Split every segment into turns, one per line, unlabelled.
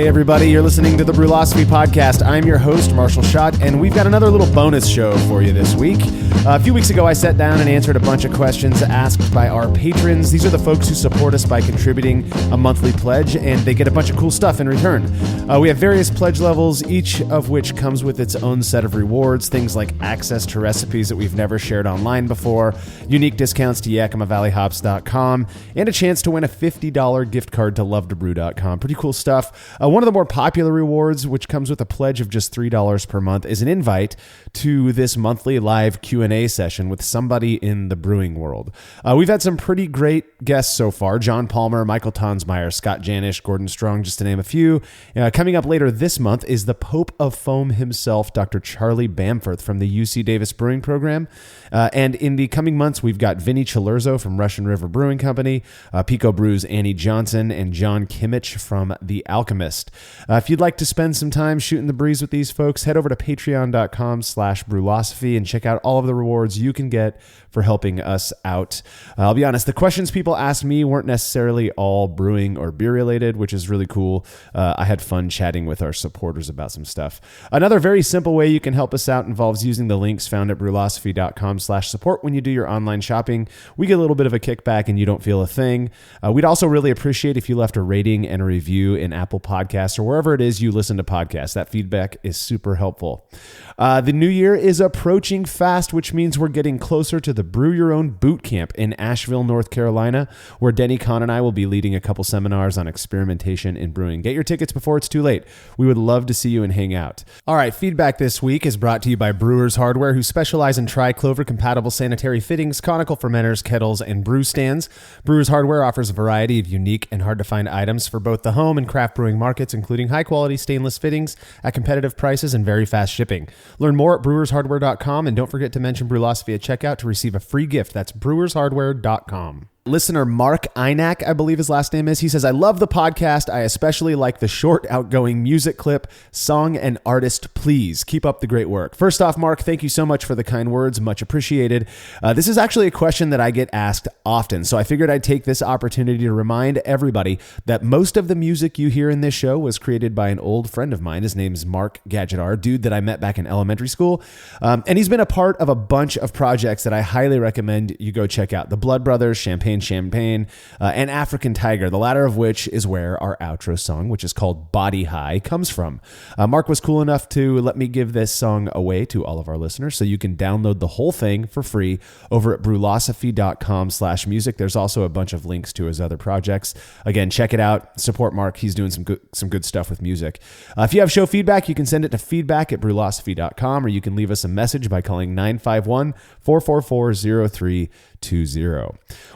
Hey everybody, you're listening to the Brulosophy Podcast. I'm your host, Marshall Schott, and we've got another little bonus show for you this week. A few weeks ago, I sat down and answered a bunch of questions asked by our patrons. These are the folks who support us by contributing a monthly pledge, and they get a bunch of cool stuff in return. We have various pledge levels, each of which comes with its own set of rewards, things like access to recipes that we've never shared online before, unique discounts to YakimaValleyHops.com, and a chance to win a $50 gift card to LoveToBrew.com. Pretty cool stuff. One of the more popular rewards, which comes with a pledge of just $3 per month, is an invite to this monthly live Q&A session with somebody in the brewing world. We've had some pretty great guests so far. John Palmer, Michael Tonsmeyer, Scott Janish, Gordon Strong, just to name a few. Coming up later this month is the Pope of Foam himself, Dr. Charlie Bamforth from the UC Davis Brewing Program. And in the coming months, we've got Vinny Chilurzo from Russian River Brewing Company, Pico Brews' Annie Johnson, and John Kimmich from The Alchemist. If you'd like to spend some time shooting the breeze with these folks, head over to patreon.com/brulosophy and check out all of the rewards you can get for helping us out. I'll be honest, the questions people asked me weren't necessarily all brewing or beer related, which is really cool. I had fun chatting with our supporters about some stuff. Another very simple way you can help us out involves using the links found at brulosophy.com/support when you do your online shopping. We get a little bit of a kickback and you don't feel a thing. We'd also really appreciate if you left a rating and a review in Apple Podcasts or wherever it is you listen to podcasts. That feedback is super helpful. The new year is approaching fast, which means we're getting closer to the Brew Your Own Boot Camp in Asheville, North Carolina, where Denny Kahn and I will be leading a couple seminars on experimentation in brewing. Get your tickets before it's too late. We would love to see you and hang out. All right, feedback this week is brought to you by Brewers Hardware, who specialize in triclover-compatible sanitary fittings, conical fermenters, kettles, and brew stands. Brewers Hardware offers a variety of unique and hard-to-find items for both the home and craft brewing markets, including high-quality stainless fittings at competitive prices and very fast shipping. Learn more at brewershardware.com, and don't forget to mention Brulosophy at checkout to receive a free gift. That's brewershardware.com. Listener Mark Einak, I believe his last name is, he says, I love the podcast. I especially like the short, outgoing music clip, song and artist, please. Keep up the great work. First off, Mark, thank you so much for the kind words. Much appreciated. This is actually a question that I get asked often, so I figured I'd take this opportunity to remind everybody that most of the music you hear in this show was created by an old friend of mine. His name's Mark Gadgetar, dude that I met back in elementary school. And he's been a part of a bunch of projects that I highly recommend you go check out. The Blood Brothers, Champagne, and African Tiger, the latter of which is where our outro song, which is called Body High, comes from. Mark was cool enough to let me give this song away to all of our listeners, so you can download the whole thing for free over at brulosophy.com/music. There's also a bunch of links to his other projects. Again, check it out. Support Mark. He's doing some good stuff with music. If you have show feedback, you can send it to feedback@brulosophy.com, or you can leave us a message by calling 951-444-0320.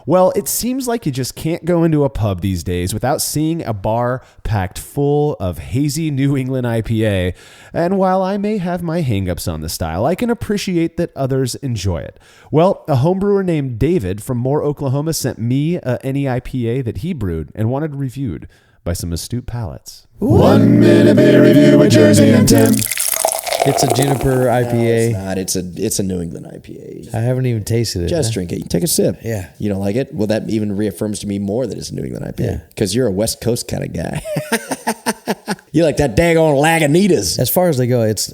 Well, it seems like you just can't go into a pub these days without seeing a bar packed full of hazy New England IPA. And while I may have my hangups on the style, I can appreciate that others enjoy it. Well, a homebrewer named David from Moore, Oklahoma sent me any IPA that he brewed and wanted reviewed by some astute palates.
1 minute beer review with Jersey and Tim.
It's a juniper IPA.
No, it's not. It's a New England IPA.
I haven't even tasted it.
Just drink it. Take a sip.
Yeah.
You don't like it? Well, that even reaffirms to me more that it's a New England IPA. Because you're a West Coast kind of guy. You like that daggone Lagunitas.
As far as they go, it's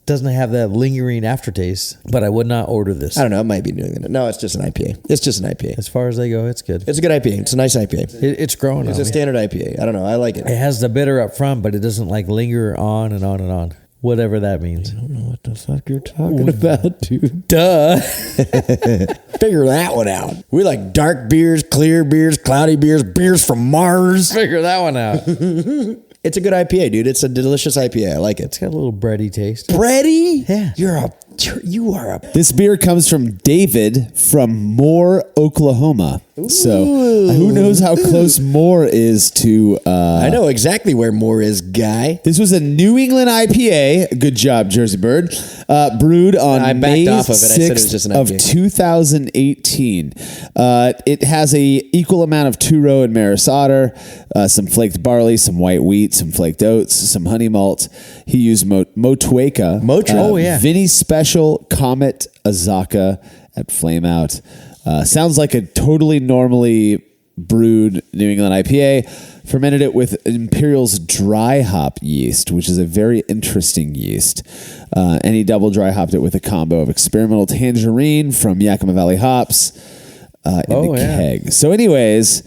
doesn't have that lingering aftertaste, but I would not order this.
I don't know. It might be New England. No, it's just an IPA. It's just an IPA.
As far as they go, it's good.
It's a good IPA. It's a nice IPA.
It's growing.
It's a standard IPA. I don't know. I like it.
It has the bitter up front, but it doesn't like linger on and on and on. Whatever that means.
I don't know what the fuck you're talking about, dude.
Duh.
Figure that one out. We like dark beers, clear beers, cloudy beers, beers from Mars.
Figure that one out.
It's a good IPA, dude. It's a delicious IPA. I like it.
It's got a little bready taste.
Bready?
Yeah.
You are a...
This beer comes from David from Moore, Oklahoma. Ooh. So who knows how close Moore is to...
I know exactly where Moore is, guy.
This was a New England IPA. Good job, Jersey Bird. Brewed on May 6th of 2018. It has a equal amount of two-row and Maris Otter, some flaked barley, some white wheat, some flaked oats, some honey malt. He used Motueka. Vinny Special Comet Azaka at Flame Out. Sounds like a totally normally brewed New England IPA. Fermented it with Imperial's dry hop yeast, which is a very interesting yeast. And he double dry hopped it with a combo of experimental tangerine from Yakima Valley hops in the keg. So anyways,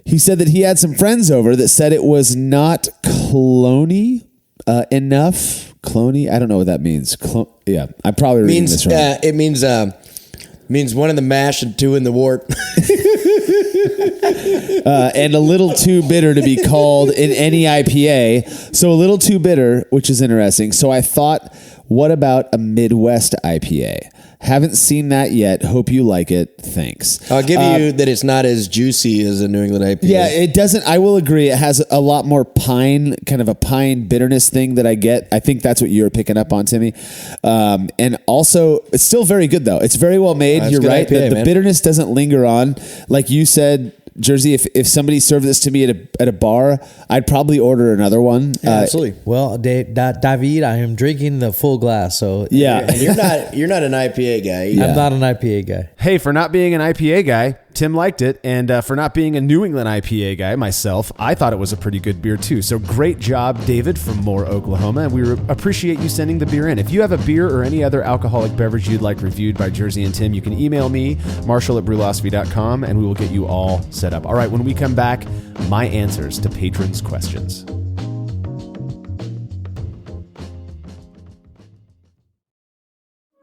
he said that he had some friends over that said it was not cloney enough. Cloney? I don't know what that means. I'm probably reading this wrong.
It means one in the mash and two in the wort.
And a little too bitter to be called in any IPA. So a little too bitter, which is interesting. So I thought, what about a Midwest IPA? Haven't seen that yet. Hope you like it. Thanks.
I'll give you that it's not as juicy as a New England IPA.
Yeah, it doesn't. I will agree. It has a lot more pine, kind of a pine bitterness thing that I get. I think that's what you're picking up on, Timmy. And also, it's still very good, though. It's very well made. You're right.
IPA,
the bitterness doesn't linger on. Like you said, Jersey, if somebody served this to me at a bar, I'd probably order another one.
Absolutely.
Well, David, I am drinking the full glass, so
yeah.
And you're not an IPA guy.
Yeah. I'm not an IPA guy.
Hey, for not being an IPA guy, Tim liked it, and for not being a New England IPA guy myself, I thought it was a pretty good beer too. So great job, David, from Moore, Oklahoma, and we appreciate you sending the beer in. If you have a beer or any other alcoholic beverage you'd like reviewed by Jersey and Tim, you can email me, marshall@brewlosophy.com, and we will get you all set up. All right, when we come back, my answers to patrons' questions.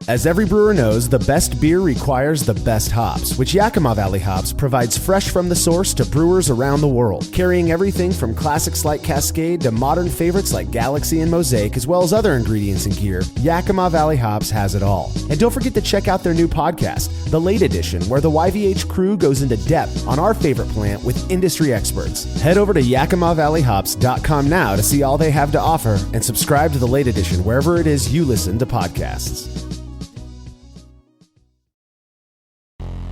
As every brewer knows, the best beer requires the best hops, which Yakima Valley Hops provides fresh from the source to brewers around the world, carrying everything from classics like Cascade to modern favorites like Galaxy and Mosaic, as well as other ingredients and gear. Yakima Valley Hops has it all. And don't forget to check out their new podcast, The Late Edition, where the YVH crew goes into depth on our favorite plant with industry experts. Head over to YakimaValleyHops.com now to see all they have to offer and subscribe to The Late Edition wherever it is you listen to podcasts.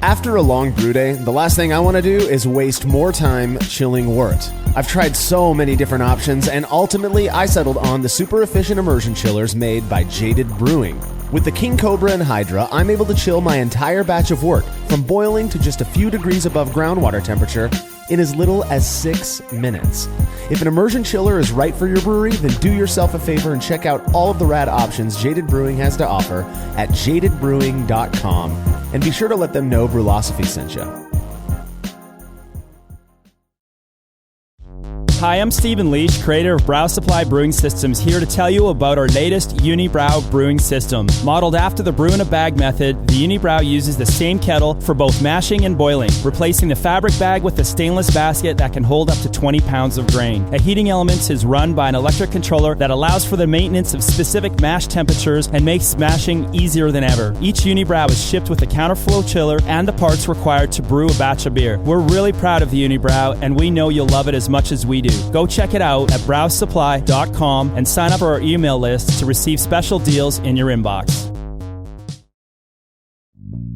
After a long brew day, the last thing I want to do is waste more time chilling wort. I've tried so many different options, and ultimately I settled on the super efficient immersion chillers made by Jaded Brewing. With the King Cobra and Hydra, I'm able to chill my entire batch of wort from boiling to just a few degrees above groundwater temperature in as little as 6 minutes. If an immersion chiller is right for your brewery, then do yourself a favor and check out all of the rad options Jaded Brewing has to offer at jadedbrewing.com. And be sure to let them know Brewlosophy sent you.
Hi, I'm Stephen Leach, creator of Brow Supply Brewing Systems, here to tell you about our latest Unibrow brewing system. Modeled after the brew-in-a-bag method, the Unibrow uses the same kettle for both mashing and boiling, replacing the fabric bag with a stainless basket that can hold up to 20 pounds of grain. A heating element is run by an electric controller that allows for the maintenance of specific mash temperatures and makes mashing easier than ever. Each Unibrow is shipped with a counterflow chiller and the parts required to brew a batch of beer. We're really proud of the Unibrow, and we know you'll love it as much as we do. Go check it out at browsupply.com and sign up for our email list to receive special deals in your inbox.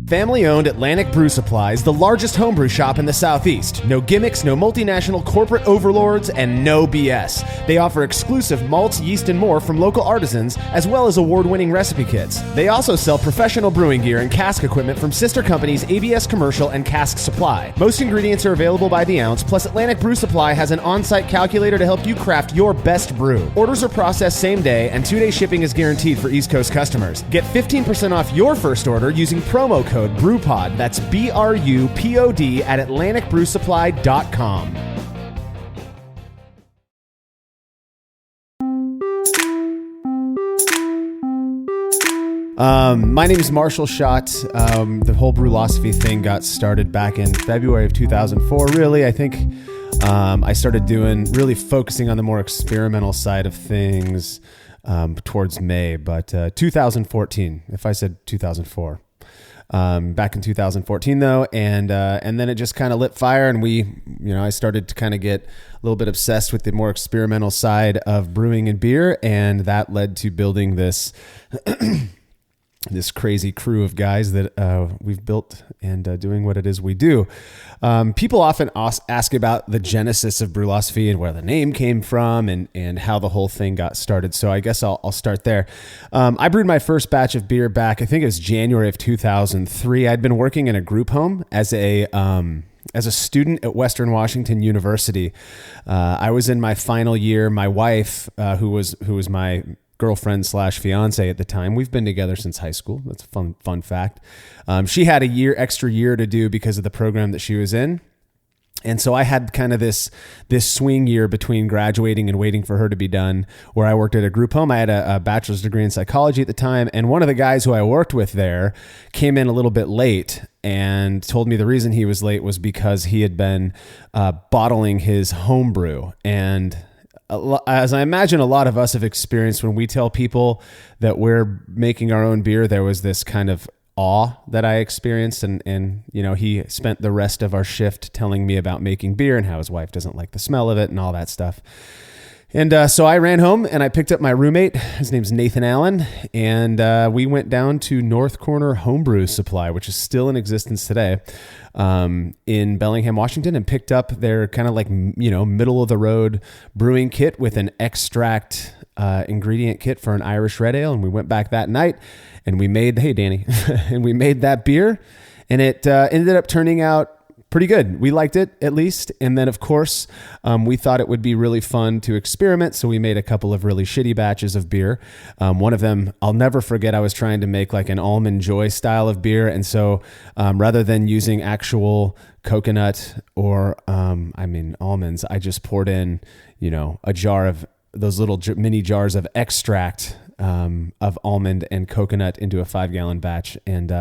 Family-owned Atlantic Brew Supply is the largest homebrew shop in the Southeast. No gimmicks, no multinational corporate overlords, and no BS. They offer exclusive malts, yeast, and more from local artisans, as well as award-winning recipe kits. They also sell professional brewing gear and cask equipment from sister companies ABS Commercial and Cask Supply. Most ingredients are available by the ounce, plus Atlantic Brew Supply has an on-site calculator to help you craft your best brew. Orders are processed same day, and 2-day shipping is guaranteed for East Coast customers. Get 15% off your first order using promo code BREWPOD. That's BRUPOD at AtlanticBrewSupply.com. My name is Marshall Schott. The whole Brewlosophy thing got started back in February of 2004. Really, I think I started really focusing on the more experimental side of things towards May, but 2014, if I said 2004. Back in 2014 though, and then it just kind of lit fire, and I started to kind of get a little bit obsessed with the more experimental side of brewing and beer, and that led to building this this crazy crew of guys that we've built and doing what it is we do. People often ask about the genesis of Brewlosophy and where the name came from and how the whole thing got started. So I guess I'll start there. I brewed my first batch of beer back, I think it was January of 2003. I'd been working in a group home as a as a student at Western Washington University. I was in my final year. My wife, who was my girlfriend / fiance at the time. We've been together since high school. That's a fun fact. She had extra year to do because of the program that she was in. And so I had kind of this swing year between graduating and waiting for her to be done, where I worked at a group home. I had a bachelor's degree in psychology at the time. And one of the guys who I worked with there came in a little bit late and told me the reason he was late was because he had been bottling his homebrew. And as I imagine a lot of us have experienced when we tell people that we're making our own beer, there was this kind of awe that I experienced. And he spent the rest of our shift telling me about making beer and how his wife doesn't like the smell of it and all that stuff. And so I ran home and I picked up my roommate. His name's Nathan Allen. And we went down to North Corner Homebrew Supply, which is still in existence today, in Bellingham, Washington, and picked up their kind of like, middle of the road brewing kit with an extract ingredient kit for an Irish red ale. And we went back that night and we made, hey, Danny, and we made that beer, and it ended up turning out pretty good. We liked it, at least. And then, of course, we thought it would be really fun to experiment. So we made a couple of really shitty batches of beer. One of them, I'll never forget, I was trying to make like an Almond Joy style of beer. And so rather than using actual coconut or, almonds, I just poured in, a jar of those little mini jars of extract of almond and coconut into a 5-gallon batch. And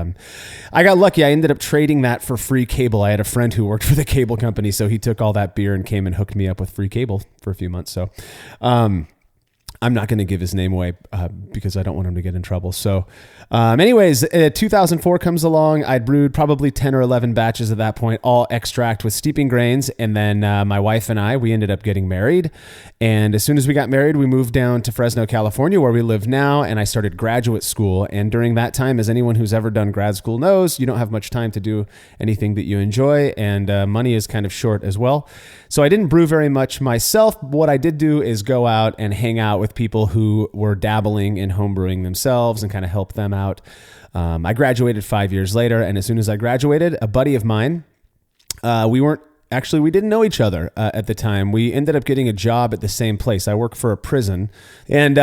I got lucky. I ended up trading that for free cable. I had a friend who worked for the cable company, so he took all that beer and came and hooked me up with free cable for a few months. So I'm not going to give his name away because I don't want him to get in trouble. So anyways, 2004 comes along. I'd brewed probably 10 or 11 batches at that point, all extract with steeping grains. And then my wife and I, we ended up getting married. And as soon as we got married, we moved down to Fresno, California, where we live now. And I started graduate school. And during that time, as anyone who's ever done grad school knows, you don't have much time to do anything that you enjoy. And money is kind of short as well. So I didn't brew very much myself. What I did do is go out and hang out with people who were dabbling in homebrewing themselves and kind of help them out. I graduated 5 years later, and as soon as I graduated, a buddy of mine, we didn't know each other at the time. We ended up getting a job at the same place. I work for a prison, and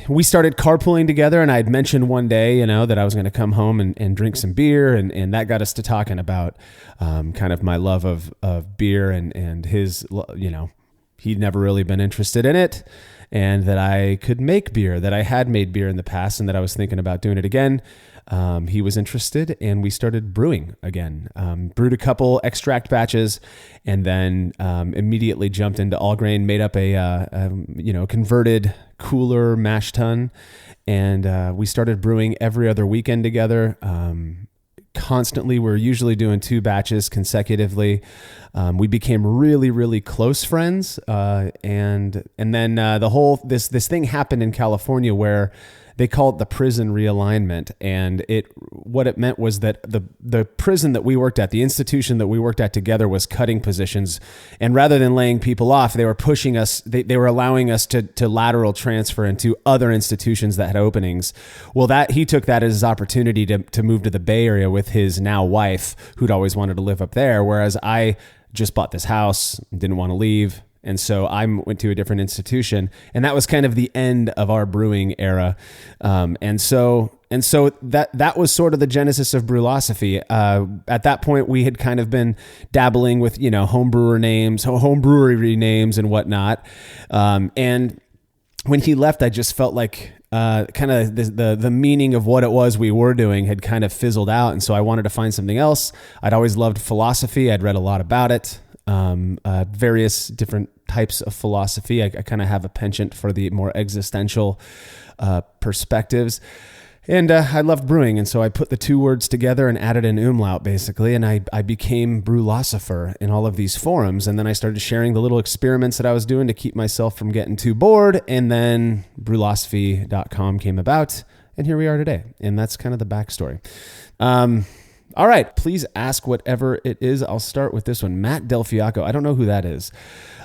we started carpooling together, and I had mentioned one day, that I was going to come home and drink some beer, and that got us to talking about kind of my love of beer and his, he'd never really been interested in it, and that I could make beer, that I had made beer in the past, and that I was thinking about doing it again. He was interested, and we started brewing again. Brewed a couple extract batches, and then immediately jumped into all grain. Made up a converted cooler mash tun, and we started brewing every other weekend together. Constantly, we're usually doing 2 batches consecutively. We became really, really close friends, and then the whole this thing happened in California where they call it the prison realignment. And what it meant was that the prison that we worked at, the institution that we worked at together, was cutting positions. And rather than laying people off, they were pushing us, they were allowing us to lateral transfer into other institutions that had openings. Well, he took that as his opportunity to move to the Bay Area with his now wife, who'd always wanted to live up there. Whereas I just bought this house, didn't want to leave. And so I went to a different institution, and that was kind of the end of our brewing era. And so that was sort of the genesis of Brewlosophy. At that point, we had kind of been dabbling with, home brewery names and whatnot. And when he left, I just felt like kind of the meaning of what it was we were doing had kind of fizzled out. And so I wanted to find something else. I'd always loved philosophy. I'd read a lot about it. Various different types of philosophy. I kind of have a penchant for the more existential perspectives. And I loved brewing, and so I put the 2 words together and added an umlaut, basically, and I became Brewlosopher in all of these forums, and then I started sharing the little experiments that I was doing to keep myself from getting too bored, and then brewlosophy.com came about, and here we are today, and that's kind of the backstory. All right, please ask whatever it is. I'll start with this one. Matt Delfiaco. I don't know who that is.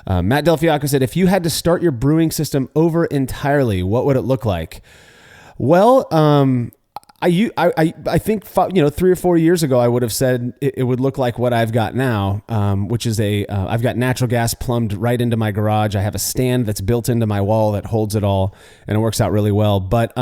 Matt Delfiaco said, if you had to start your brewing system over entirely, what would it look like? Well, I think 3 or 4 years ago I would have said it would look like what I've got now, which is I've got natural gas plumbed right into my garage. I have a stand that's built into my wall that holds it all, and it works out really well. But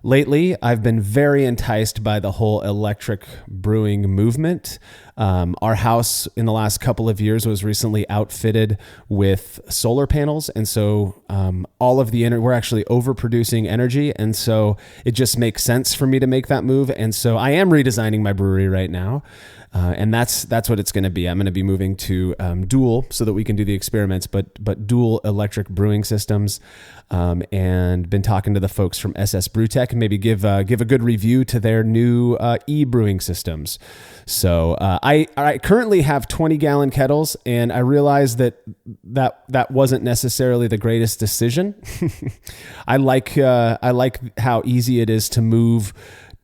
lately, I've been very enticed by the whole electric brewing movement. Our house in the last couple of years was recently outfitted with solar panels. And so all of the we're actually overproducing energy. And so it just makes sense for me to make that move. And so I am redesigning my brewery right now. And that's what it's going to be. I'm going to be moving to dual so that we can do the experiments, but dual electric brewing systems. And been talking to the folks from SS Brewtech and maybe give a good review to their new e-brewing systems. So I currently have 20-gallon kettles, and I realized that wasn't necessarily the greatest decision. I like how easy it is to move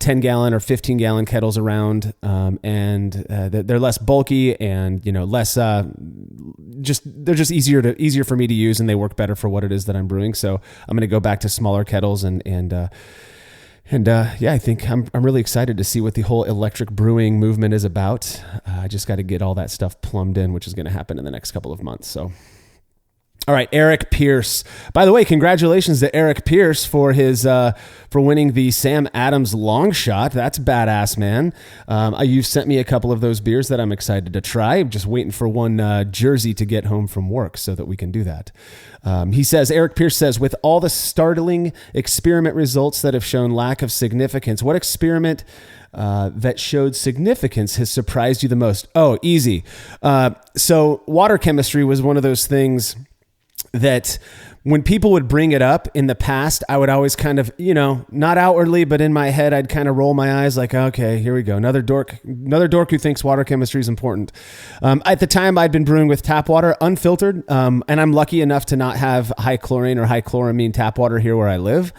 10-gallon or 15-gallon kettles around, and they're less bulky and less they're just easier for me to use, and they work better for what it is that I'm brewing. So I'm going to go back to smaller kettles and I think I'm really excited to see what the whole electric brewing movement is about. I just got to get all that stuff plumbed in, which is going to happen in the next couple of months. So. All right, Eric Pierce. By the way, congratulations to Eric Pierce for his for winning the Sam Adams Long Shot. That's badass, man. You've sent me a couple of those beers that I'm excited to try. I'm just waiting for one jersey to get home from work so that we can do that. Eric Pierce says, with all the startling experiment results that have shown lack of significance, what experiment that showed significance has surprised you the most? Oh, easy. So water chemistry was one of those things that when people would bring it up in the past, I would always kind of, not outwardly, but in my head, I'd kind of roll my eyes like, okay, here we go. Another dork who thinks water chemistry is important. At the time, I'd been brewing with tap water, unfiltered, and I'm lucky enough to not have high chlorine or high chloramine tap water here where I live.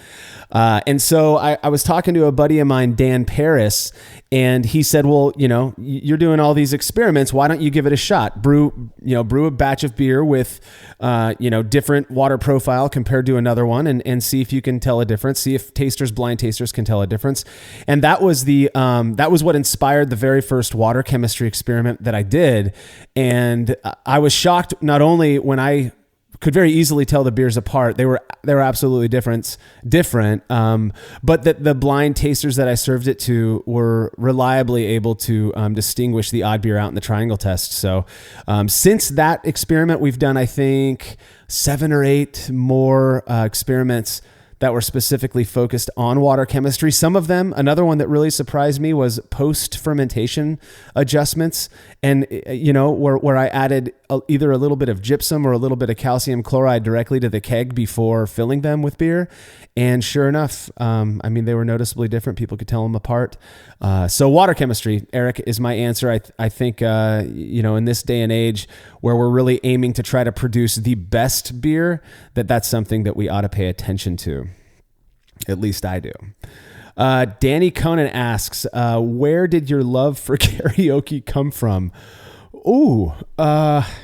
And so I was talking to a buddy of mine, Dan Paris, and he said, well, you're doing all these experiments. Why don't you give it a shot? Brew a batch of beer with, different water profile compared to another one and see if you can tell a difference. See if blind tasters can tell a difference. And that was that was what inspired the very first water chemistry experiment that I did. And I was shocked not only when I could very easily tell the beers apart. They were absolutely different. But that the blind tasters that I served it to were reliably able to distinguish the odd beer out in the triangle test. So since that experiment, we've done, I think, 7 or 8 more experiments that were specifically focused on water chemistry. Some of them, another one that really surprised me was post-fermentation adjustments. And, where I added either a little bit of gypsum or a little bit of calcium chloride directly to the keg before filling them with beer. And sure enough, they were noticeably different. People could tell them apart. So water chemistry, Eric, is my answer. I think, in this day and age where we're really aiming to try to produce the best beer, that's something that we ought to pay attention to. At least I do. Danny Conan asks, where did your love for karaoke come from? Oh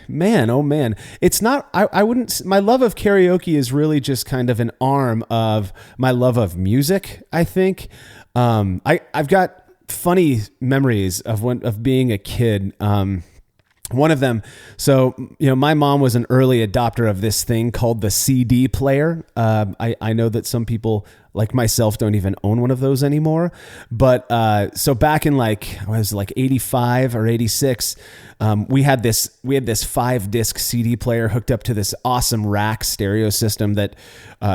man. It's not, I wouldn't, my love of karaoke is really just kind of an arm of my love of music, I think. I've got funny memories of being a kid. One of them, so, my mom was an early adopter of this thing called the CD player. I know that some people like myself don't even own one of those anymore. But so back in like 85 or 86, we had this 5-disc CD player hooked up to this awesome rack stereo system that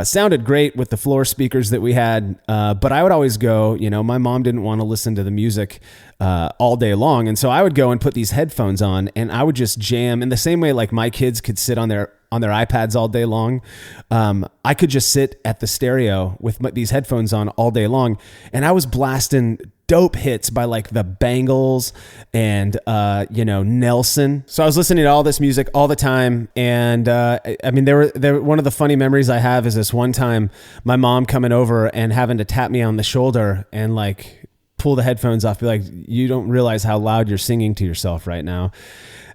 sounded great with the floor speakers that we had. But I would always go, my mom didn't want to listen to the music all day long. And so I would go and put these headphones on and I would just jam in the same way like my kids could sit on their iPads all day long. I could just sit at the stereo with these headphones on all day long. And I was blasting dope hits by like the Bangles and, Nelson. So I was listening to all this music all the time. And, one of the funny memories I have is this one time my mom coming over and having to tap me on the shoulder and like pull the headphones off, be like, you don't realize how loud you're singing to yourself right now.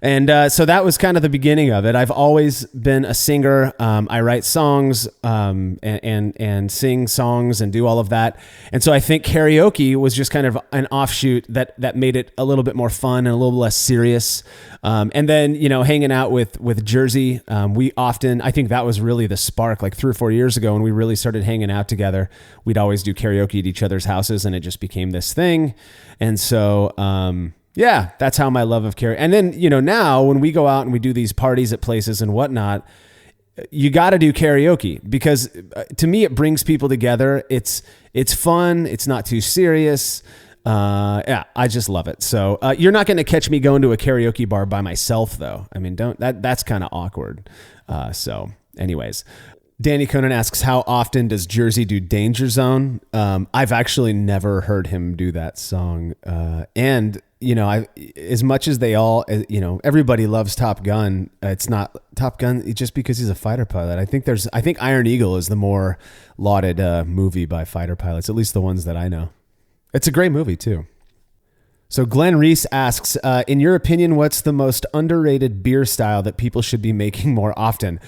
And so that was kind of the beginning of it. I've always been a singer. I write songs and sing songs and do all of that. And so I think karaoke was just kind of an offshoot that made it a little bit more fun and a little less serious. And then, hanging out with Jersey, I think that was really the spark, like 3 or 4 years ago when we really started hanging out together. We'd always do karaoke at each other's houses, and it just became this thing. And so, yeah, that's how my love of karaoke. And then, now when we go out and we do these parties at places and whatnot, you got to do karaoke because to me, it brings people together. It's fun. It's not too serious. Yeah, I just love it. So, you're not going to catch me going to a karaoke bar by myself though. I mean, that's kind of awkward. So anyways, Danny Conan asks, how often does Jersey do Danger Zone? I've actually never heard him do that song. And as much as they all, everybody loves Top Gun. It's not Top Gun just because he's a fighter pilot. I think Iron Eagle is the more lauded movie by fighter pilots, at least the ones that I know. It's a great movie too. So Glenn Reese asks, in your opinion, what's the most underrated beer style that people should be making more often?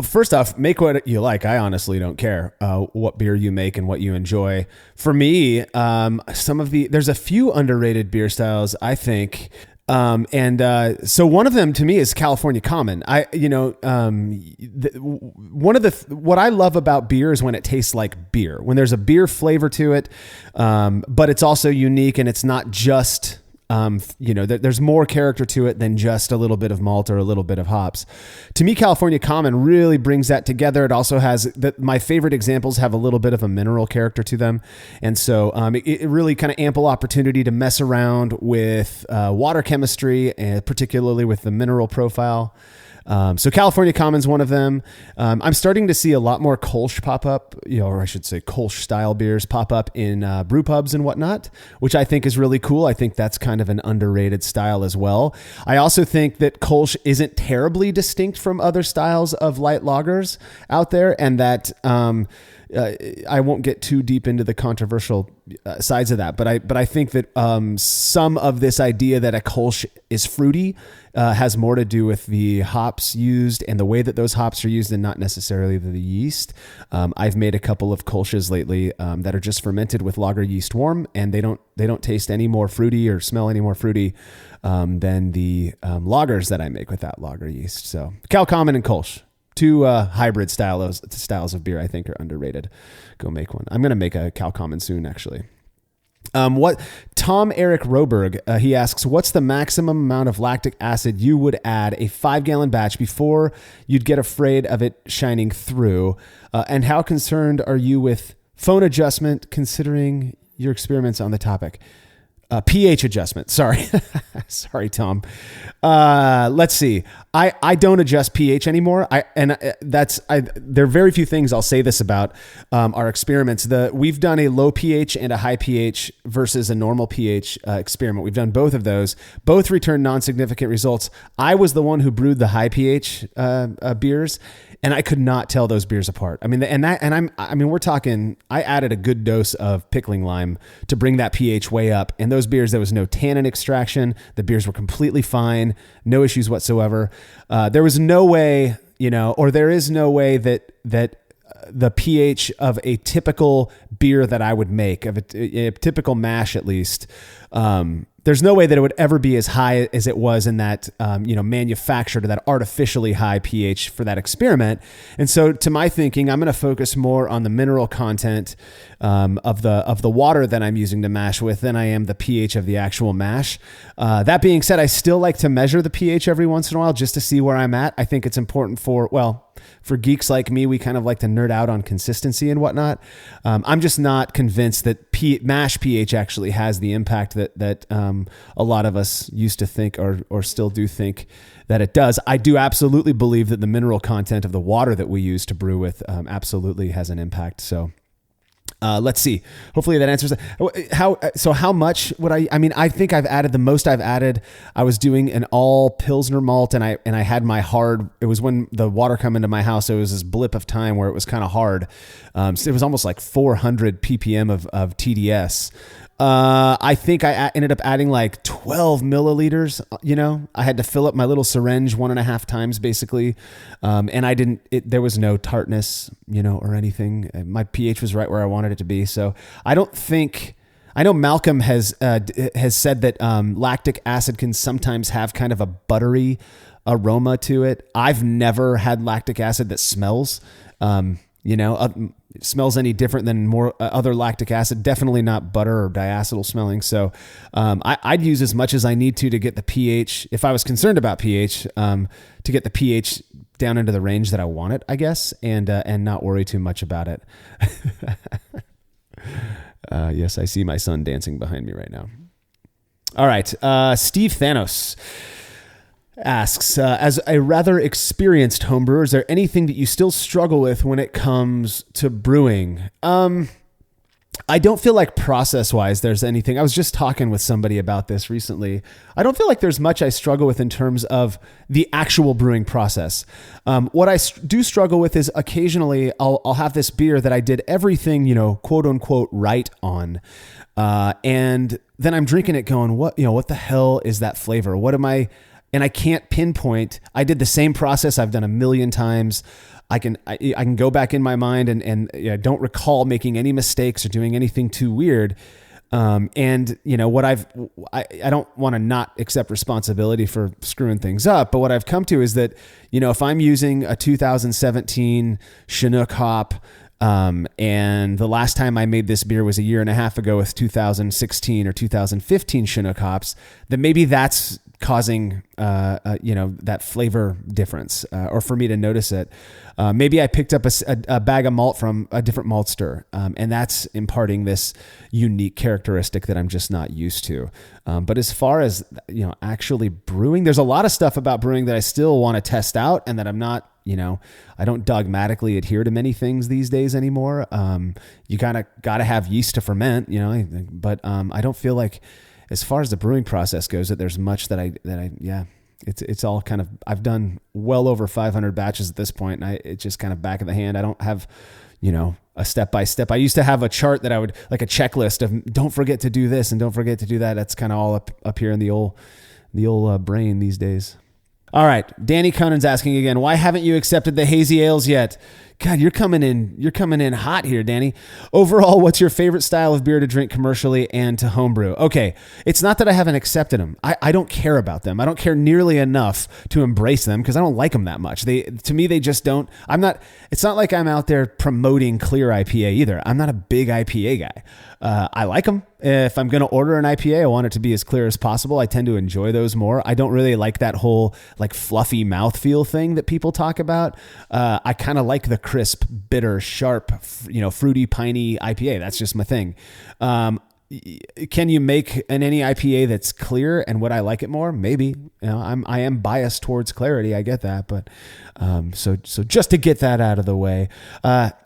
First off, make what you like. I honestly don't care what beer you make and what you enjoy. For me, there's a few underrated beer styles, I think. So one of them to me is California Common. What I love about beer is when it tastes like beer, when there's a beer flavor to it, but it's also unique and it's not just, there's more character to it than just a little bit of malt or a little bit of hops. To me, California Common really brings that together. It also has my favorite examples have a little bit of a mineral character to them. And so it really kind of ample opportunity to mess around with water chemistry, and particularly with the mineral profile. So California Common's one of them. I'm starting to see a lot more Kolsch pop up, or I should say Kolsch style beers pop up in brew pubs and whatnot, which I think is really cool. I think that's kind of an underrated style as well. I also think that Kolsch isn't terribly distinct from other styles of light lagers out there, and that I won't get too deep into the controversial sides of that, but I think that some of this idea that a Kolsch is fruity has more to do with the hops used and the way that those hops are used, and not necessarily the yeast. I've made a couple of Kolsches lately that are just fermented with lager yeast warm, and they don't taste any more fruity or smell any more fruity than the lagers that I make with that lager yeast. So Cal Common and Kolsch. Two hybrid styles of beer I think are underrated. Go make one. I'm going to make a Cal Common soon, actually. Tom Eric Roberg, he asks, what's the maximum amount of lactic acid you would add a 5-gallon batch before you'd get afraid of it shining through? And how concerned are you with phone adjustment considering your experiments on the topic? pH adjustment. Sorry. Sorry, Tom. Let's see. I don't adjust pH anymore. There are very few things I'll say this about, our experiments. We've done a low pH and a high pH versus a normal pH, experiment. We've done both of those. Both returned non-significant results. I was the one who brewed the high pH, beers, and I could not tell those beers apart. I mean, we're talking, I added a good dose of pickling lime to bring that pH way up. And those beers, there was no tannin extraction. The beers were completely fine. No issues whatsoever. There was no way, there is no way that the pH of a typical beer that I would make, of a typical mash at least, there's no way that it would ever be as high as it was in that, manufactured, that artificially high pH for that experiment. And so to my thinking, I'm going to focus more on the mineral content of the water that I'm using to mash with than I am the pH of the actual mash. That being said, I still like to measure the pH every once in a while just to see where I'm at. I think it's important for geeks like me, we kind of like to nerd out on consistency and whatnot. I'm just not convinced that mash pH actually has the impact that a lot of us used to think or still do think that it does. I do absolutely believe that the mineral content of the water that we use to brew with absolutely has an impact. So let's see. Hopefully that answers that. How much would I think I've added, the most I've added, I was doing an all Pilsner malt and I had my hard, it was when the water come into my house. It was this blip of time where it was kind of hard. So it was almost like 400 ppm of TDS. I think I ended up adding like 12 milliliters. I had to fill up my little syringe 1.5 times basically. And there was no tartness, or anything. My pH was right where I wanted it to be. So I know Malcolm has said that lactic acid can sometimes have kind of a buttery aroma to it. I've never had lactic acid that smells, smells any different than more other lactic acid. Definitely not butter or diacetyl smelling. So I'd use as much as I need to get the pH, if I was concerned about pH, to get the pH down into the range that I want it, I guess, and not worry too much about it. Yes, I see my son dancing behind me right now. All right. Steve Thanos asks, as a rather experienced homebrewer, is there anything that you still struggle with when it comes to brewing? I don't feel like process-wise there's anything. I was just talking with somebody about this recently. I don't feel like there's much I struggle with in terms of the actual brewing process. What I do struggle with is occasionally I'll have this beer that I did everything, quote unquote, right on. And then I'm drinking it going, what the hell is that flavor? And I can't pinpoint. I did the same process I've done a million times. I can go back in my mind and don't recall making any mistakes or doing anything too weird. I don't want to not accept responsibility for screwing things up, but what I've come to is that, if I'm using a 2017 Chinook hop, and the last time I made this beer was a year and a half ago with 2016 or 2015 Chinook hops, then maybe that's causing, that flavor difference, or for me to notice it. Maybe I picked up a bag of malt from a different maltster, and that's imparting this unique characteristic that I'm just not used to. But as far as, actually brewing, there's a lot of stuff about brewing that I still want to test out and that I'm not, I don't dogmatically adhere to many things these days anymore. You got to have yeast to ferment, but I don't feel like, as far as the brewing process goes, that there's much it's all kind of, I've done well over 500 batches at this point, and it's just kind of back of the hand. I don't have, a step-by-step. I used to have a chart that I would, like a checklist of don't forget to do this and don't forget to do that. That's kind of all up here in the old brain these days. All right. Danny Conan's asking again, why haven't you accepted the hazy ales yet? God, you're coming in hot here, Danny. Overall, what's your favorite style of beer to drink commercially and to homebrew? Okay, it's not that I haven't accepted them. I don't care about them. I don't care nearly enough to embrace them because I don't like them that much. To me, they just don't. It's not like I'm out there promoting clear IPA either. I'm not a big IPA guy. I like them. If I'm going to order an IPA, I want it to be as clear as possible. I tend to enjoy those more. I don't really like that whole like fluffy mouthfeel thing that people talk about. I kind of like the crisp, bitter, sharp, fruity, piney IPA. That's just my thing. Can you make any IPA that's clear, and would I like it more? Maybe. I am biased towards clarity. I get that, but so just to get that out of the way,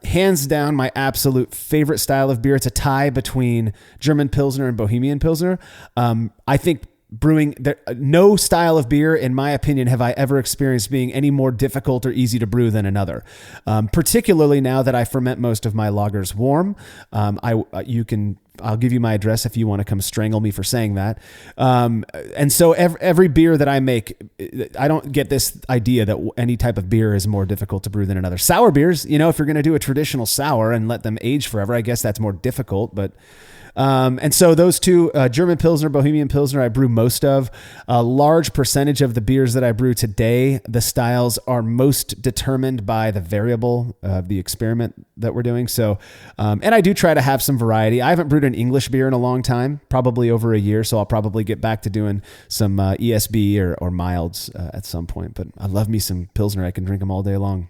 hands down, my absolute favorite style of beer. It's a tie between German Pilsner and Bohemian Pilsner. I think brewing, no style of beer, in my opinion, have I ever experienced being any more difficult or easy to brew than another. Particularly now that I ferment most of my lagers warm. I'll give you my address if you want to come strangle me for saying that. And so every beer that I make, I don't get this idea that any type of beer is more difficult to brew than another. Sour beers, if you're going to do a traditional sour and let them age forever, I guess that's more difficult, but and so those two, German Pilsner, Bohemian Pilsner, I brew most of. A large percentage of the beers that I brew today, the styles are most determined by the variable of the experiment that we're doing. So, and I do try to have some variety. I haven't brewed an English beer in a long time, probably over a year. So I'll probably get back to doing some ESB or milds at some point. But I love me some Pilsner. I can drink them all day long.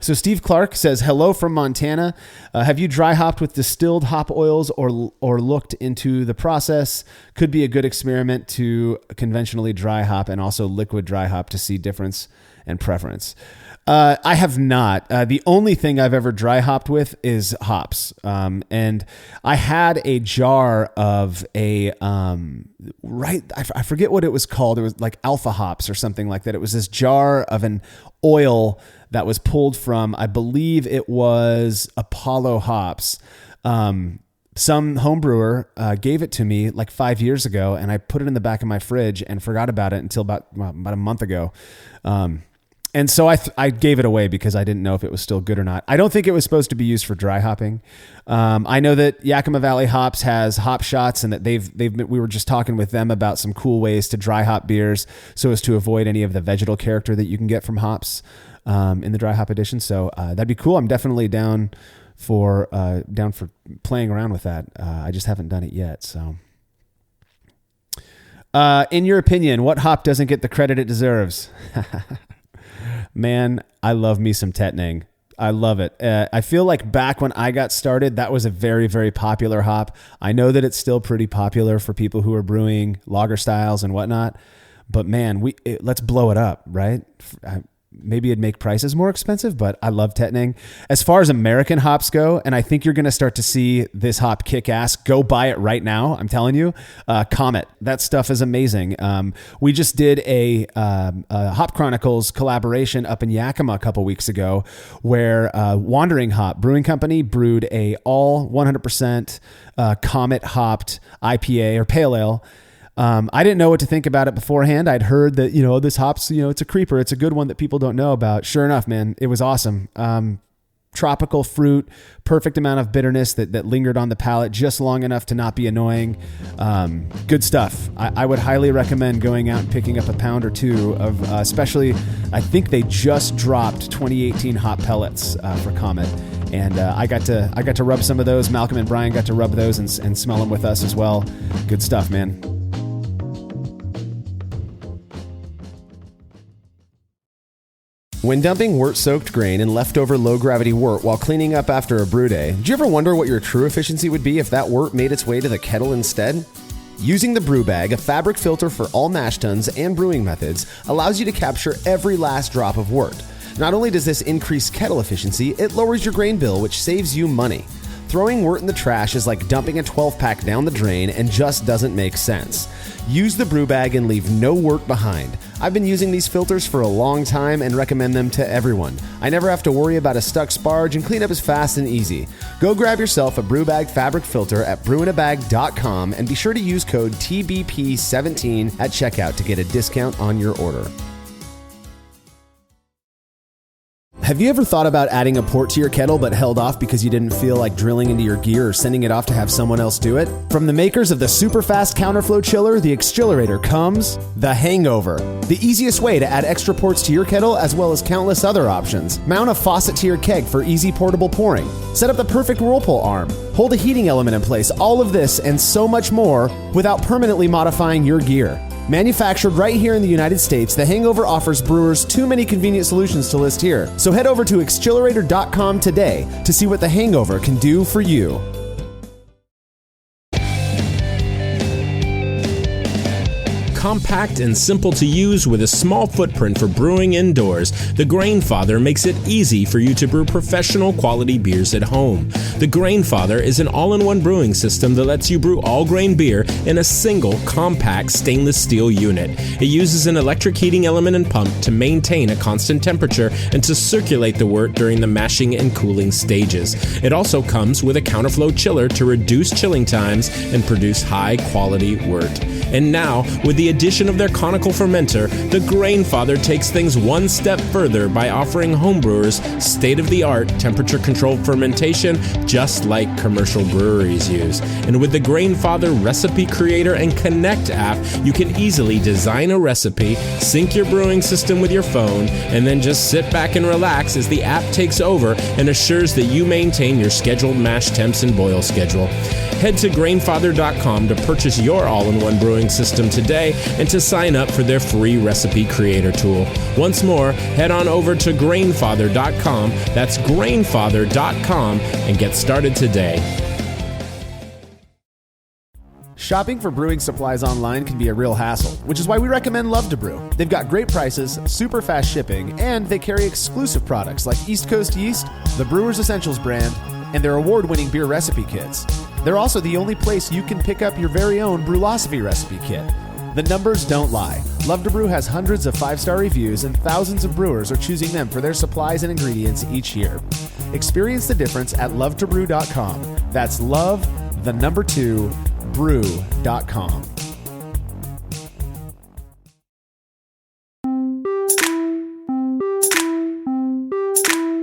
So Steve Clark says, hello from Montana. Have you dry hopped with distilled hop oils or looked into the process? Could be a good experiment to conventionally dry hop and also liquid dry hop to see difference and preference. I have not. The only thing I've ever dry hopped with is hops. And I had a jar of I forget what it was called. It was like alpha hops or something like that. It was this jar of an oil that was pulled from, I believe it was Apollo hops. some home brewer gave it to me like 5 years ago, and I put it in the back of my fridge and forgot about it until about a month ago. And so I gave it away because I didn't know if it was still good or not. I don't think it was supposed to be used for dry hopping. I know that Yakima Valley Hops has hop shots, and that we were just talking with them about some cool ways to dry hop beers so as to avoid any of the vegetal character that you can get from hops in the dry hop edition. So that'd be cool. I'm definitely down for playing around with that. I just haven't done it yet. So, in your opinion, what hop doesn't get the credit it deserves? Man, I love me some Tettnang. I love it. I feel like back when I got started, that was a very, very popular hop. I know that it's still pretty popular for people who are brewing lager styles and whatnot, but man, let's blow it up, right? Maybe it'd make prices more expensive, but I love Tettnang. As far as American hops go, and I think you're going to start to see this hop kick ass, go buy it right now. I'm telling you, Comet, that stuff is amazing. We just did a Hop Chronicles collaboration up in Yakima a couple weeks ago where Wandering Hop Brewing Company brewed a all 100% Comet hopped IPA or pale ale. I didn't know what to think about it beforehand. I'd heard that, this hops, it's a creeper. It's a good one that people don't know about. Sure enough, man, it was awesome. Tropical fruit, perfect amount of bitterness that lingered on the palate just long enough to not be annoying. Good stuff. I would highly recommend going out and picking up a pound or two of, especially, I think they just dropped 2018 hop pellets for Comet. And I got to rub some of those. Malcolm and Brian got to rub those and smell them with us as well. Good stuff, man. When dumping wort-soaked grain and leftover low-gravity wort while cleaning up after a brew day, do you ever wonder what your true efficiency would be if that wort made its way to the kettle instead? Using the brew bag, a fabric filter for all mash tuns and brewing methods, allows you to capture every last drop of wort. Not only does this increase kettle efficiency, it lowers your grain bill, which saves you money. Throwing wort in the trash is like dumping a 12-pack down the drain and just doesn't make sense. Use the brew bag and leave no wort behind. I've been using these filters for a long time and recommend them to everyone. I never have to worry about a stuck sparge, and cleanup is fast and easy. Go grab yourself a brew bag fabric filter at brewinabag.com and be sure to use code TBP17 at checkout to get a discount on your order. Have you ever thought about adding a port to your kettle but held off because you didn't feel like drilling into your gear or sending it off to have someone else do it? From the makers of the super fast counterflow chiller, the Exchillerator, comes the Hangover, the easiest way to add extra ports to your kettle as well as countless other options. Mount a faucet to your keg for easy portable pouring. Set up the perfect whirlpool arm. Hold a heating element in place. All of this and so much more without permanently modifying your gear. Manufactured right here in the United States, the Hangover offers brewers too many convenient solutions to list here. So head over to Exchillerator.com today to see what the Hangover can do for you.
Compact and simple to use with a small footprint for brewing indoors, the Grainfather makes it easy for you to brew professional quality beers at home. The Grainfather is an all-in-one brewing system that lets you brew all grain beer in a single compact stainless steel unit. It uses an electric heating element and pump to maintain a constant temperature and to circulate the wort during the mashing and cooling stages. It also comes with a counterflow chiller to reduce chilling times and produce high-quality wort. And now, with the addition of their conical fermenter, the Grainfather takes things one step further by offering homebrewers state-of-the-art temperature-controlled fermentation just like commercial breweries use. And with the Grainfather Recipe Creator and Connect app, you can easily design a recipe, sync your brewing system with your phone, and then just sit back and relax as the app takes over and assures that you maintain your scheduled mash temps and boil schedule. Head to Grainfather.com to purchase your all-in-one brewing system today and to sign up for their free recipe creator tool. Once more, head on over to Grainfather.com, that's Grainfather.com, and get started today.
Shopping for brewing supplies online can be a real hassle, which is why we recommend Love to Brew. They've got great prices, super fast shipping, and they carry exclusive products like East Coast Yeast, the Brewer's Essentials brand, and their award-winning beer recipe kits. They're also the only place you can pick up your very own Brewlosophy recipe kit. The numbers don't lie. Love to Brew has hundreds of 5-star reviews and thousands of brewers are choosing them for their supplies and ingredients each year. Experience the difference at lovetobrew.com. That's love, brew.com.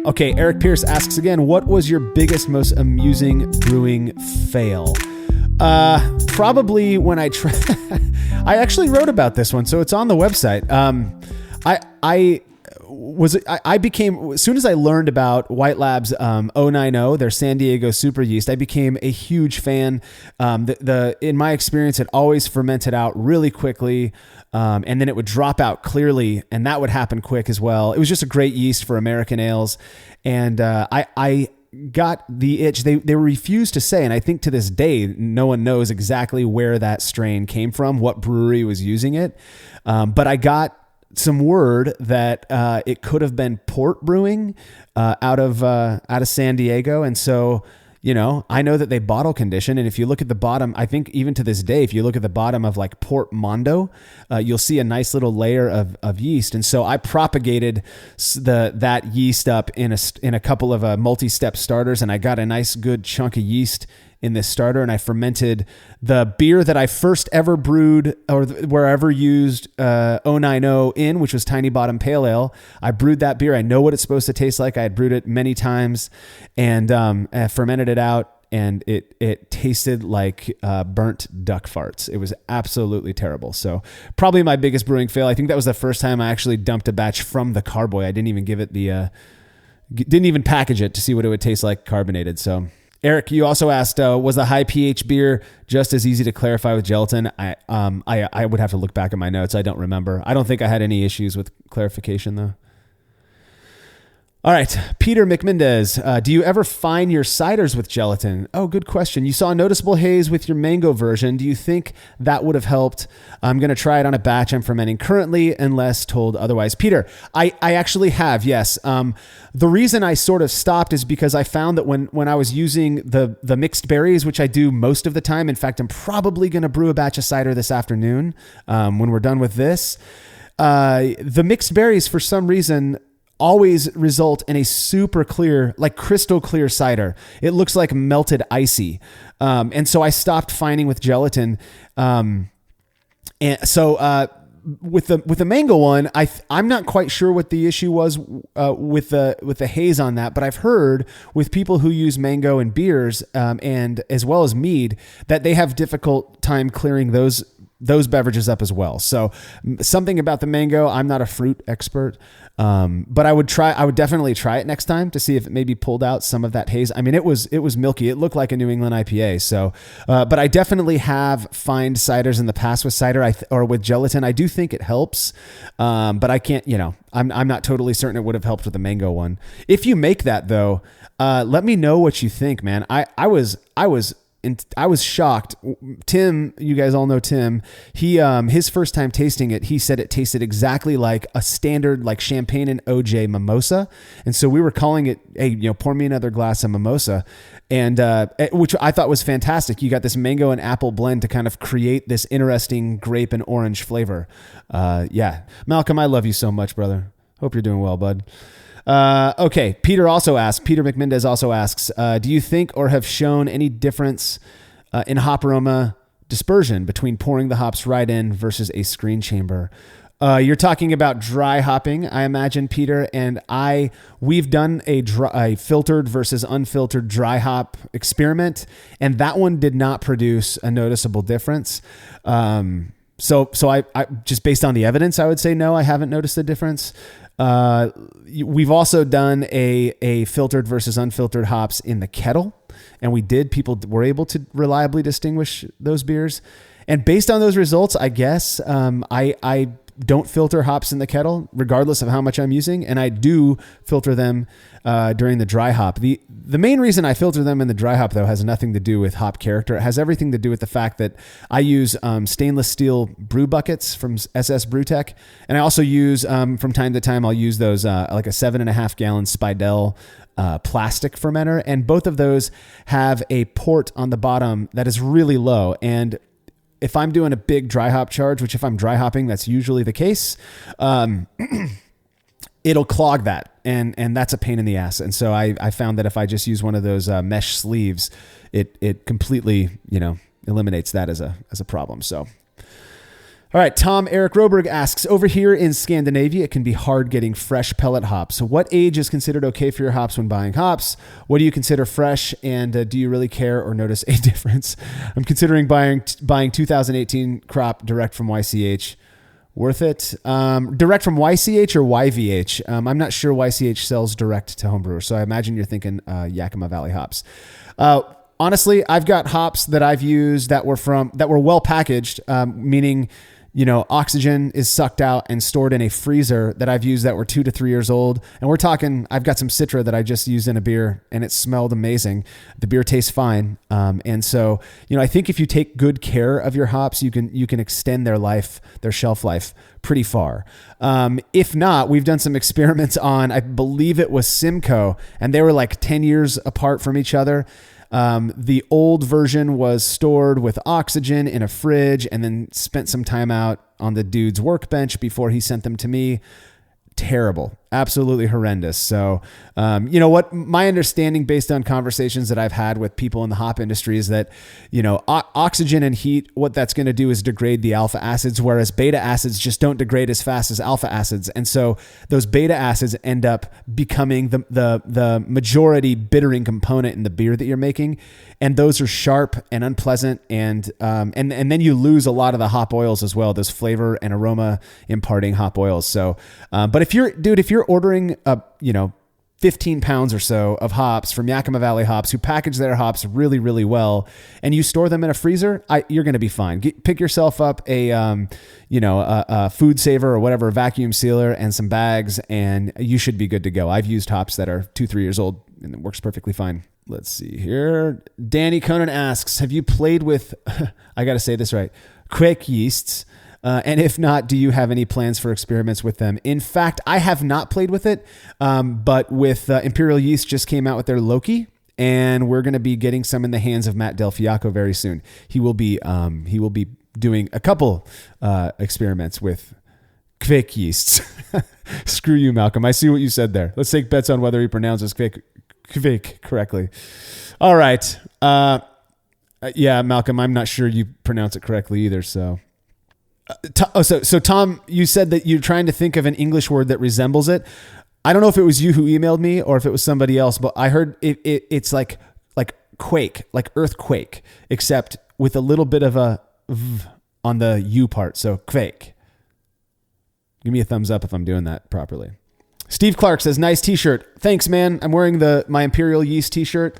Okay, Eric Pierce asks again, what was your biggest, most amusing brewing fail? Probably when I I actually wrote about this one, so it's on the website. I became, as soon as I learned about White Labs 090, their San Diego super yeast, I became a huge fan. In my experience, it always fermented out really quickly, and then it would drop out clearly, and that would happen quick as well. It was just a great yeast for American ales, and I got the itch. They refused to say, and I think to this day, no one knows exactly where that strain came from, what brewery was using it, but I got some word that it could have been Port Brewing out of San Diego. And so, I know that they bottle condition. And if you look at the bottom, I think even to this day, if you look at the bottom of like Port Mondo, you'll see a nice little layer of yeast. And so I propagated that yeast up in a couple of multi-step starters, and I got a nice good chunk of yeast in this starter, and I fermented the beer that I first ever brewed or wherever used 090 in, which was Tiny Bottom Pale Ale. I brewed that beer. I know what it's supposed to taste like. I had brewed it many times, and I fermented it out, and it tasted like burnt duck farts. It was absolutely terrible. So probably my biggest brewing fail. I think that was the first time I actually dumped a batch from the carboy. I didn't even give it didn't even package it to see what it would taste like carbonated. So Eric, you also asked, was the high pH beer just as easy to clarify with gelatin? I would have to look back at my notes. I don't remember. I don't think I had any issues with clarification though. All right, Peter McMendez, do you ever fine your ciders with gelatin? Oh, good question. You saw a noticeable haze with your mango version. Do you think that would have helped? I'm going to try it on a batch I'm fermenting currently, unless told otherwise. Peter, I actually have, yes. The reason I sort of stopped is because I found that when I was using the mixed berries, which I do most of the time, in fact, I'm probably going to brew a batch of cider this afternoon when we're done with this. The mixed berries, for some reason, always result in a super clear, like crystal clear cider. It looks like melted icy. And so I stopped fining with gelatin. And so with the mango one, I'm not quite sure what the issue was with the haze on that, but I've heard with people who use mango in beers and as well as mead that they have difficult time clearing those beverages up as well. So something about the mango, I'm not a fruit expert, but I would definitely try it next time to see if it maybe pulled out some of that haze. I mean, it was milky. It looked like a New England IPA. So, but I definitely have fined ciders in the past with cider or with gelatin. I do think it helps. But I can't, I'm not totally certain it would have helped with the mango one. If you make that though, let me know what you think, man. I was shocked. Tim, you guys all know Tim. He his first time tasting it, he said it tasted exactly like a standard like champagne and OJ mimosa, and so we were calling it, hey, pour me another glass of mimosa, and which I thought was fantastic. You got this mango and apple blend to kind of create this interesting grape and orange flavor. Yeah, Malcolm, I love you so much, brother. Hope you're doing well, bud. Okay. Peter McMendez also asks, do you think or have shown any difference in hop aroma dispersion between pouring the hops right in versus a screen chamber? You're talking about dry hopping, I imagine, Peter, and we've done a filtered versus unfiltered dry hop experiment, and that one did not produce a noticeable difference. So I just based on the evidence, I would say no, I haven't noticed the difference. We've also done a filtered versus unfiltered hops in the kettle, and people were able to reliably distinguish those beers. And based on those results, I guess, I don't filter hops in the kettle regardless of how much I'm using. And I do filter them, during the dry hop. The main reason I filter them in the dry hop though has nothing to do with hop character. It has everything to do with the fact that I use, stainless steel brew buckets from SS Brewtech. And I also use, from time to time, I'll use those, like a 7.5 gallon Spidell, plastic fermenter. And both of those have a port on the bottom that is really low. And if I'm doing a big dry hop charge, which if I'm dry hopping, that's usually the case, it'll clog that. And that's a pain in the ass. And so I found that if I just use one of those mesh sleeves, it completely, eliminates that as a problem. So, all right. Tom Eric Roberg asks, over here in Scandinavia, it can be hard getting fresh pellet hops. So what age is considered okay for your hops when buying hops? What do you consider fresh? And do you really care or notice a difference? I'm considering buying 2018 crop direct from YCH. Worth it? Direct from YCH or YVH? I'm not sure YCH sells direct to homebrewers. So I imagine you're thinking Yakima Valley hops. Honestly, I've got hops that I've used that were well packaged, meaning, oxygen is sucked out and stored in a freezer that I've used that were 2 to 3 years old. And we're talking, I've got some Citra that I just used in a beer and it smelled amazing. The beer tastes fine. And so, I think if you take good care of your hops, you can extend their shelf life pretty far. If not, we've done some experiments on, I believe it was Simcoe, and they were like 10 years apart from each other. The old version was stored with oxygen in a fridge and then spent some time out on the dude's workbench before he sent them to me. Terrible. Absolutely horrendous. So, what my understanding based on conversations that I've had with people in the hop industry is that, oxygen and heat, what that's going to do is degrade the alpha acids, whereas beta acids just don't degrade as fast as alpha acids. And so those beta acids end up becoming the majority bittering component in the beer that you're making. And those are sharp and unpleasant. And then you lose a lot of the hop oils as well, those flavor and aroma imparting hop oils. So, but if you're ordering 15 pounds or so of hops from Yakima Valley Hops, who package their hops really, really well, and you store them in a freezer, you're going to be fine. Pick yourself up a food saver or whatever, a vacuum sealer and some bags, and you should be good to go. I've used hops that are 2-3 years old and it works perfectly fine. Let's see here. Danny Conan asks, have you played with, I got to say this right, Quake yeasts? And if not, do you have any plans for experiments with them? In fact, I have not played with it, but with Imperial Yeast just came out with their Loki, and we're going to be getting some in the hands of Matt Del Fiacco very soon. He will be doing a couple experiments with Quake yeasts. Screw you, Malcolm. I see what you said there. Let's take bets on whether he pronounces Quake correctly. All right. Yeah, Malcolm, I'm not sure you pronounce it correctly either, so... So Tom, you said that you're trying to think of an English word that resembles it. I don't know if it was you who emailed me or if it was somebody else, but I heard it's like quake, like earthquake, except with a little bit of a v on the U part. So quake. Give me a thumbs up if I'm doing that properly. Steve Clark says, nice t-shirt. Thanks, man. I'm wearing my Imperial Yeast t-shirt.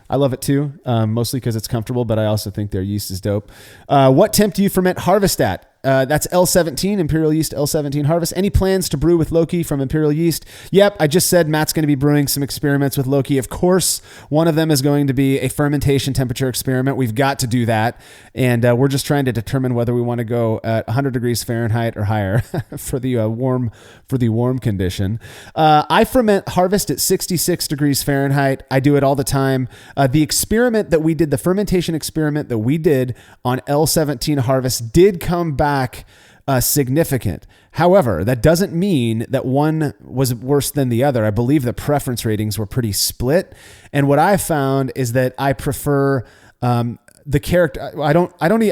I love it too, mostly because it's comfortable, but I also think their yeast is dope. What temp do you ferment harvest at? That's L17, Imperial Yeast L17 harvest. Any plans to brew with Loki from Imperial Yeast? Yep, I just said Matt's going to be brewing some experiments with Loki. Of course, one of them is going to be a fermentation temperature experiment. We've got to do that. And we're just trying to determine whether we want to go at 100 degrees Fahrenheit or higher for the warm condition. I ferment harvest at 66 degrees Fahrenheit. I do it all the time. The fermentation experiment that we did on L17 harvest did come back significant. However, that doesn't mean that one was worse than the other. I believe the preference ratings were pretty split. And what I found is that I prefer the character. I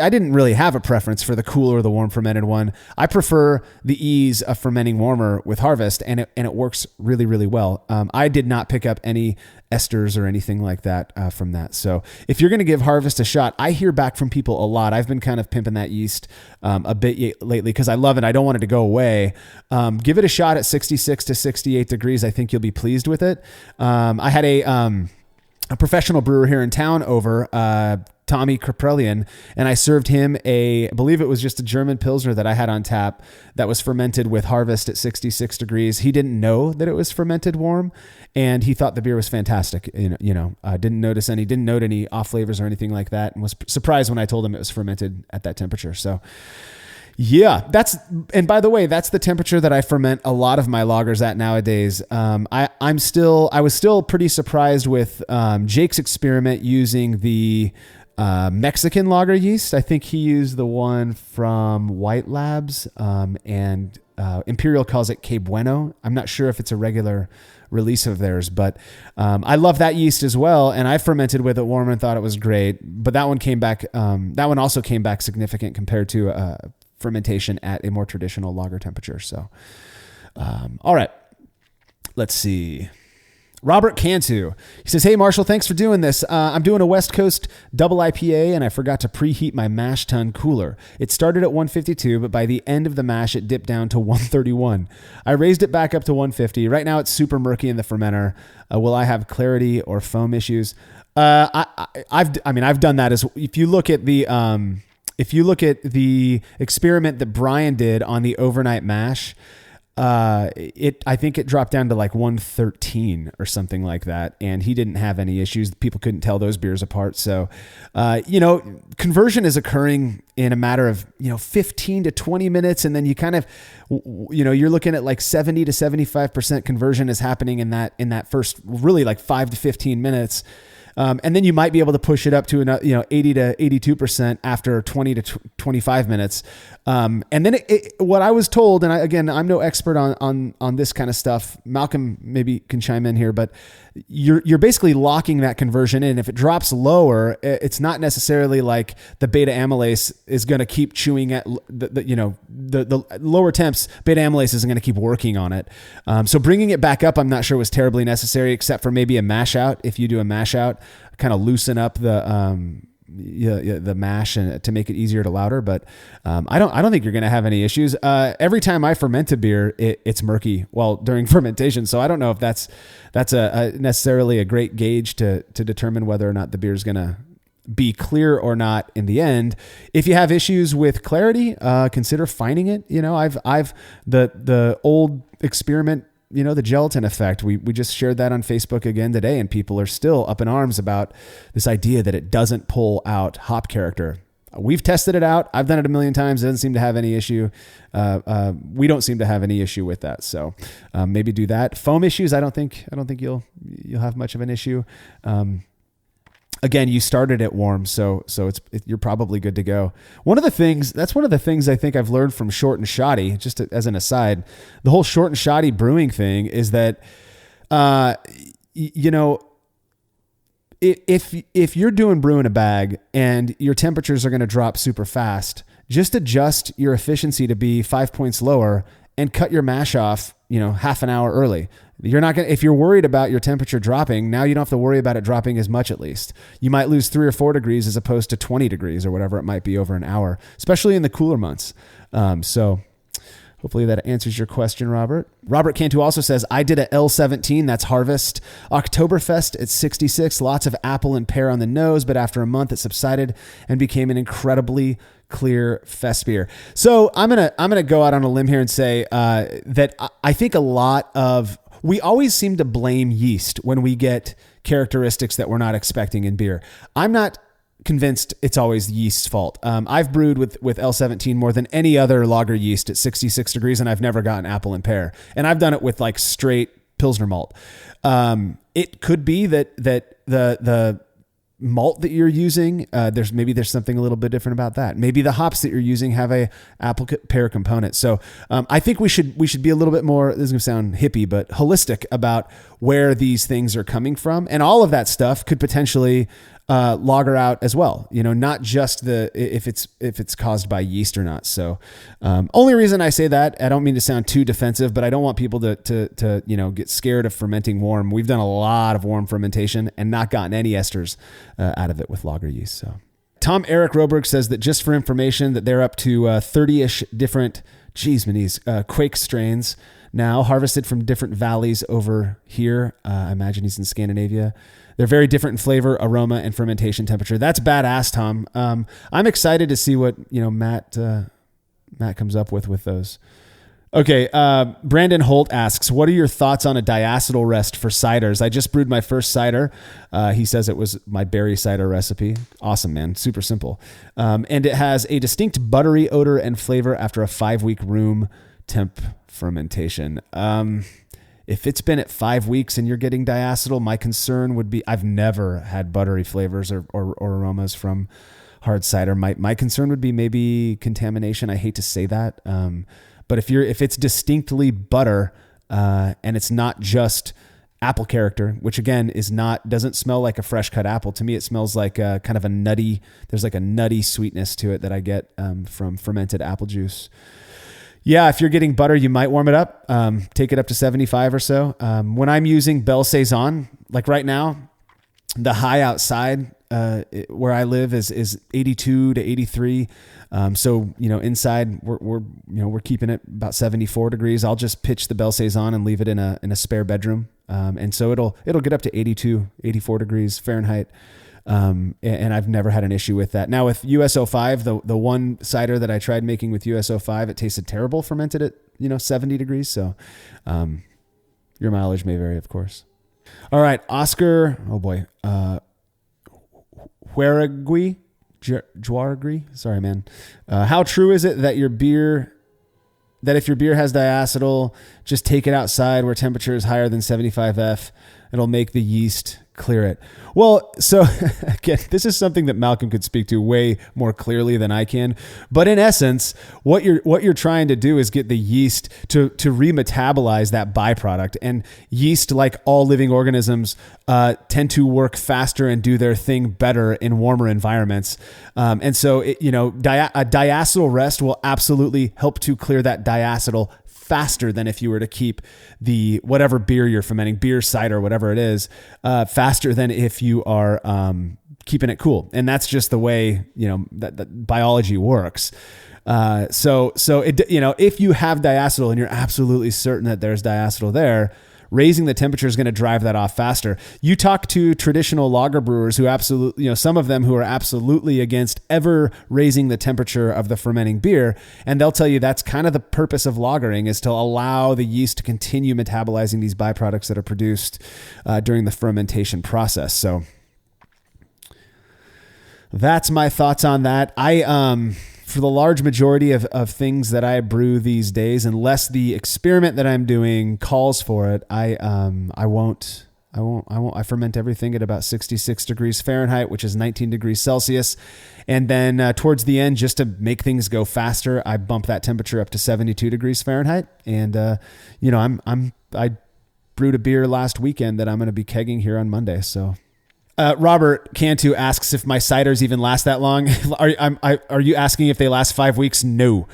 didn't really have a preference for the cool or the warm fermented one. I prefer the ease of fermenting warmer with harvest, and it works really, really well. I did not pick up any esters or anything like that from that. So if you're going to give harvest a shot, I hear back from people a lot. I've been kind of pimping that yeast a bit lately because I love it. I don't want it to go away. Give it a shot at 66 to 68 degrees. I think you'll be pleased with it. I had a professional brewer here in town over, Tommy Kraprelian, and I served him I believe it was just a German Pilsner that I had on tap that was fermented with harvest at 66 degrees. He didn't know that it was fermented warm, and he thought the beer was fantastic. Didn't note any off flavors or anything like that, and was surprised when I told him it was fermented at that temperature. So yeah, and by the way, that's the temperature that I ferment a lot of my lagers at nowadays. I was still pretty surprised with Jake's experiment using the Mexican lager yeast. I think he used the one from White Labs, and Imperial calls it Que Bueno. I'm not sure if it's a regular release of theirs, but I love that yeast as well. And I fermented with it warm and thought it was great. But that one came back. That one also came back significant compared to fermentation at a more traditional lager temperature. So, all right, let's see. Robert Cantu. He says, "Hey Marshall, thanks for doing this. I'm doing a West Coast double IPA and I forgot to preheat my mash tun cooler. It started at 152, but by the end of the mash, it dipped down to 131. I raised it back up to 150. Right now it's super murky in the fermenter. Will I have clarity or foam issues?" I've done that as if you look at the experiment that Brian did on the overnight mash, I think it dropped down to like 113 or something like that. And he didn't have any issues. People couldn't tell those beers apart. So, conversion is occurring in a matter of, 15 to 20 minutes. And then you kind of, you're looking at like 70 to 75% conversion is happening in that first really like 5 to 15 minutes. And then you might be able to push it up to 80 to 82% after 20 to 25 minutes. And then what I was told, and I'm no expert on this kind of stuff. Malcolm maybe can chime in here, but you're basically locking that conversion in. If it drops lower, it's not necessarily like the beta amylase is going to keep chewing at the lower temps. Beta amylase isn't going to keep working on it. So bringing it back up, I'm not sure was terribly necessary, except for maybe a mash out. If you do a mash out, kind of loosen up the mash and to make it easier to lauter. But I don't think you're going to have any issues. Every time I ferment a beer, it's murky during fermentation. So I don't know if that's necessarily a great gauge to determine whether or not the beer is going to be clear or not in the end. If you have issues with clarity, consider finding it. I've the old experiment, the gelatin effect. We just shared that on Facebook again today, and people are still up in arms about this idea that it doesn't pull out hop character. We've tested it out. I've done it a million times. It doesn't seem to have any issue. We don't seem to have any issue with that. So maybe do that. Foam issues, I don't think you'll have much of an issue. Again, you started it warm, so you're probably good to go. That's one of the things I think I've learned from Short and Shoddy, just as an aside. The whole Short and Shoddy brewing thing is that, if you're doing brew in a bag and your temperatures are going to drop super fast, just adjust your efficiency to be 5 points lower and cut your mash off, half an hour early. If you're worried about your temperature dropping, now you don't have to worry about it dropping as much, at least. You might lose 3 or 4 degrees as opposed to 20 degrees or whatever it might be over an hour, especially in the cooler months. So hopefully that answers your question, Robert. Robert Cantu also says, I did a L17, that's Harvest Oktoberfest at 66, lots of apple and pear on the nose, but after a month it subsided and became an incredibly clear fest beer. So I'm gonna go out on a limb here and say that I think we always seem to blame yeast when we get characteristics that we're not expecting in beer. I'm not convinced it's always yeast's fault. I've brewed with L17 more than any other lager yeast at 66 degrees, and I've never gotten apple and pear. And I've done it with like straight Pilsner malt. It could be that the malt that you're using, there's something a little bit different about that. Maybe the hops that you're using have a apple pear component. So I think we should be a little bit more, this is going to sound hippie, but holistic about where these things are coming from. And all of that stuff could potentially lager out as well, not just if it's caused by yeast or not. So only reason I say that, I don't mean to sound too defensive, but I don't want people to get scared of fermenting warm. We've done a lot of warm fermentation and not gotten any esters out of it with lager yeast. So Tom Eric Roberg says that, just for information, that they're up to 30-ish different Quake strains now, harvested from different valleys over here. I imagine he's in Scandinavia. They're very different in flavor, aroma, and fermentation temperature. That's badass, Tom. I'm excited to see what Matt comes up with those. Okay, Brandon Holt asks, what are your thoughts on a diacetyl rest for ciders? I just brewed my first cider. He says it was my berry cider recipe. Awesome, man. Super simple. And it has a distinct buttery odor and flavor after a 5-week room temp fermentation. If it's been at 5 weeks and you're getting diacetyl, my concern would be, I've never had buttery flavors or aromas from hard cider. My concern would be maybe contamination. I hate to say that. But if it's distinctly butter, and it's not just apple character, which again doesn't smell like a fresh cut apple. To me, it smells like kind of there's like a nutty sweetness to it that I get from fermented apple juice. Yeah, if you're getting butter, you might warm it up. Take it up to 75 or so. When I'm using Belle Saison, like right now, the high outside where I live is 82 to 83. So inside we're keeping it about 74 degrees. I'll just pitch the Belle Saison and leave it in a spare bedroom. And so it'll get up to 82, 84 degrees Fahrenheit. And I've never had an issue with that. Now with US-05, the one cider that I tried making with US-05, it tasted terrible fermented at 70 degrees. So your mileage may vary, of course. All right, Oscar. Oh boy, Juaragui. Sorry, man. How true is it that if your beer has diacetyl, just take it outside where temperature is higher than 75 F. It'll make the yeast clear it. Well, so again, this is something that Malcolm could speak to way more clearly than I can. But in essence, what you're trying to do is get the yeast to remetabolize that byproduct. And yeast, like all living organisms, tend to work faster and do their thing better in warmer environments. And so, a diacetyl rest will absolutely help to clear that diacetyl faster than if you were to keep the whatever beer you're fermenting, beer, cider, whatever it is, faster than if you are keeping it cool. And that's just the way that biology works. So if you have diacetyl and you're absolutely certain that there's diacetyl there, raising the temperature is going to drive that off faster. You talk to traditional lager brewers who absolutely, some of them who are absolutely against ever raising the temperature of the fermenting beer. And they'll tell you that's kind of the purpose of lagering, is to allow the yeast to continue metabolizing these byproducts that are produced during the fermentation process. So that's my thoughts on that. For the large majority of things that I brew these days, unless the experiment that I'm doing calls for it, I ferment everything at about 66 degrees Fahrenheit, which is 19 degrees Celsius. And then towards the end, just to make things go faster, I bump that temperature up to 72 degrees Fahrenheit. And, I brewed a beer last weekend that I'm going to be kegging here on Monday. So, Robert Cantu asks if my ciders even last that long. Are you asking if they last 5 weeks? No.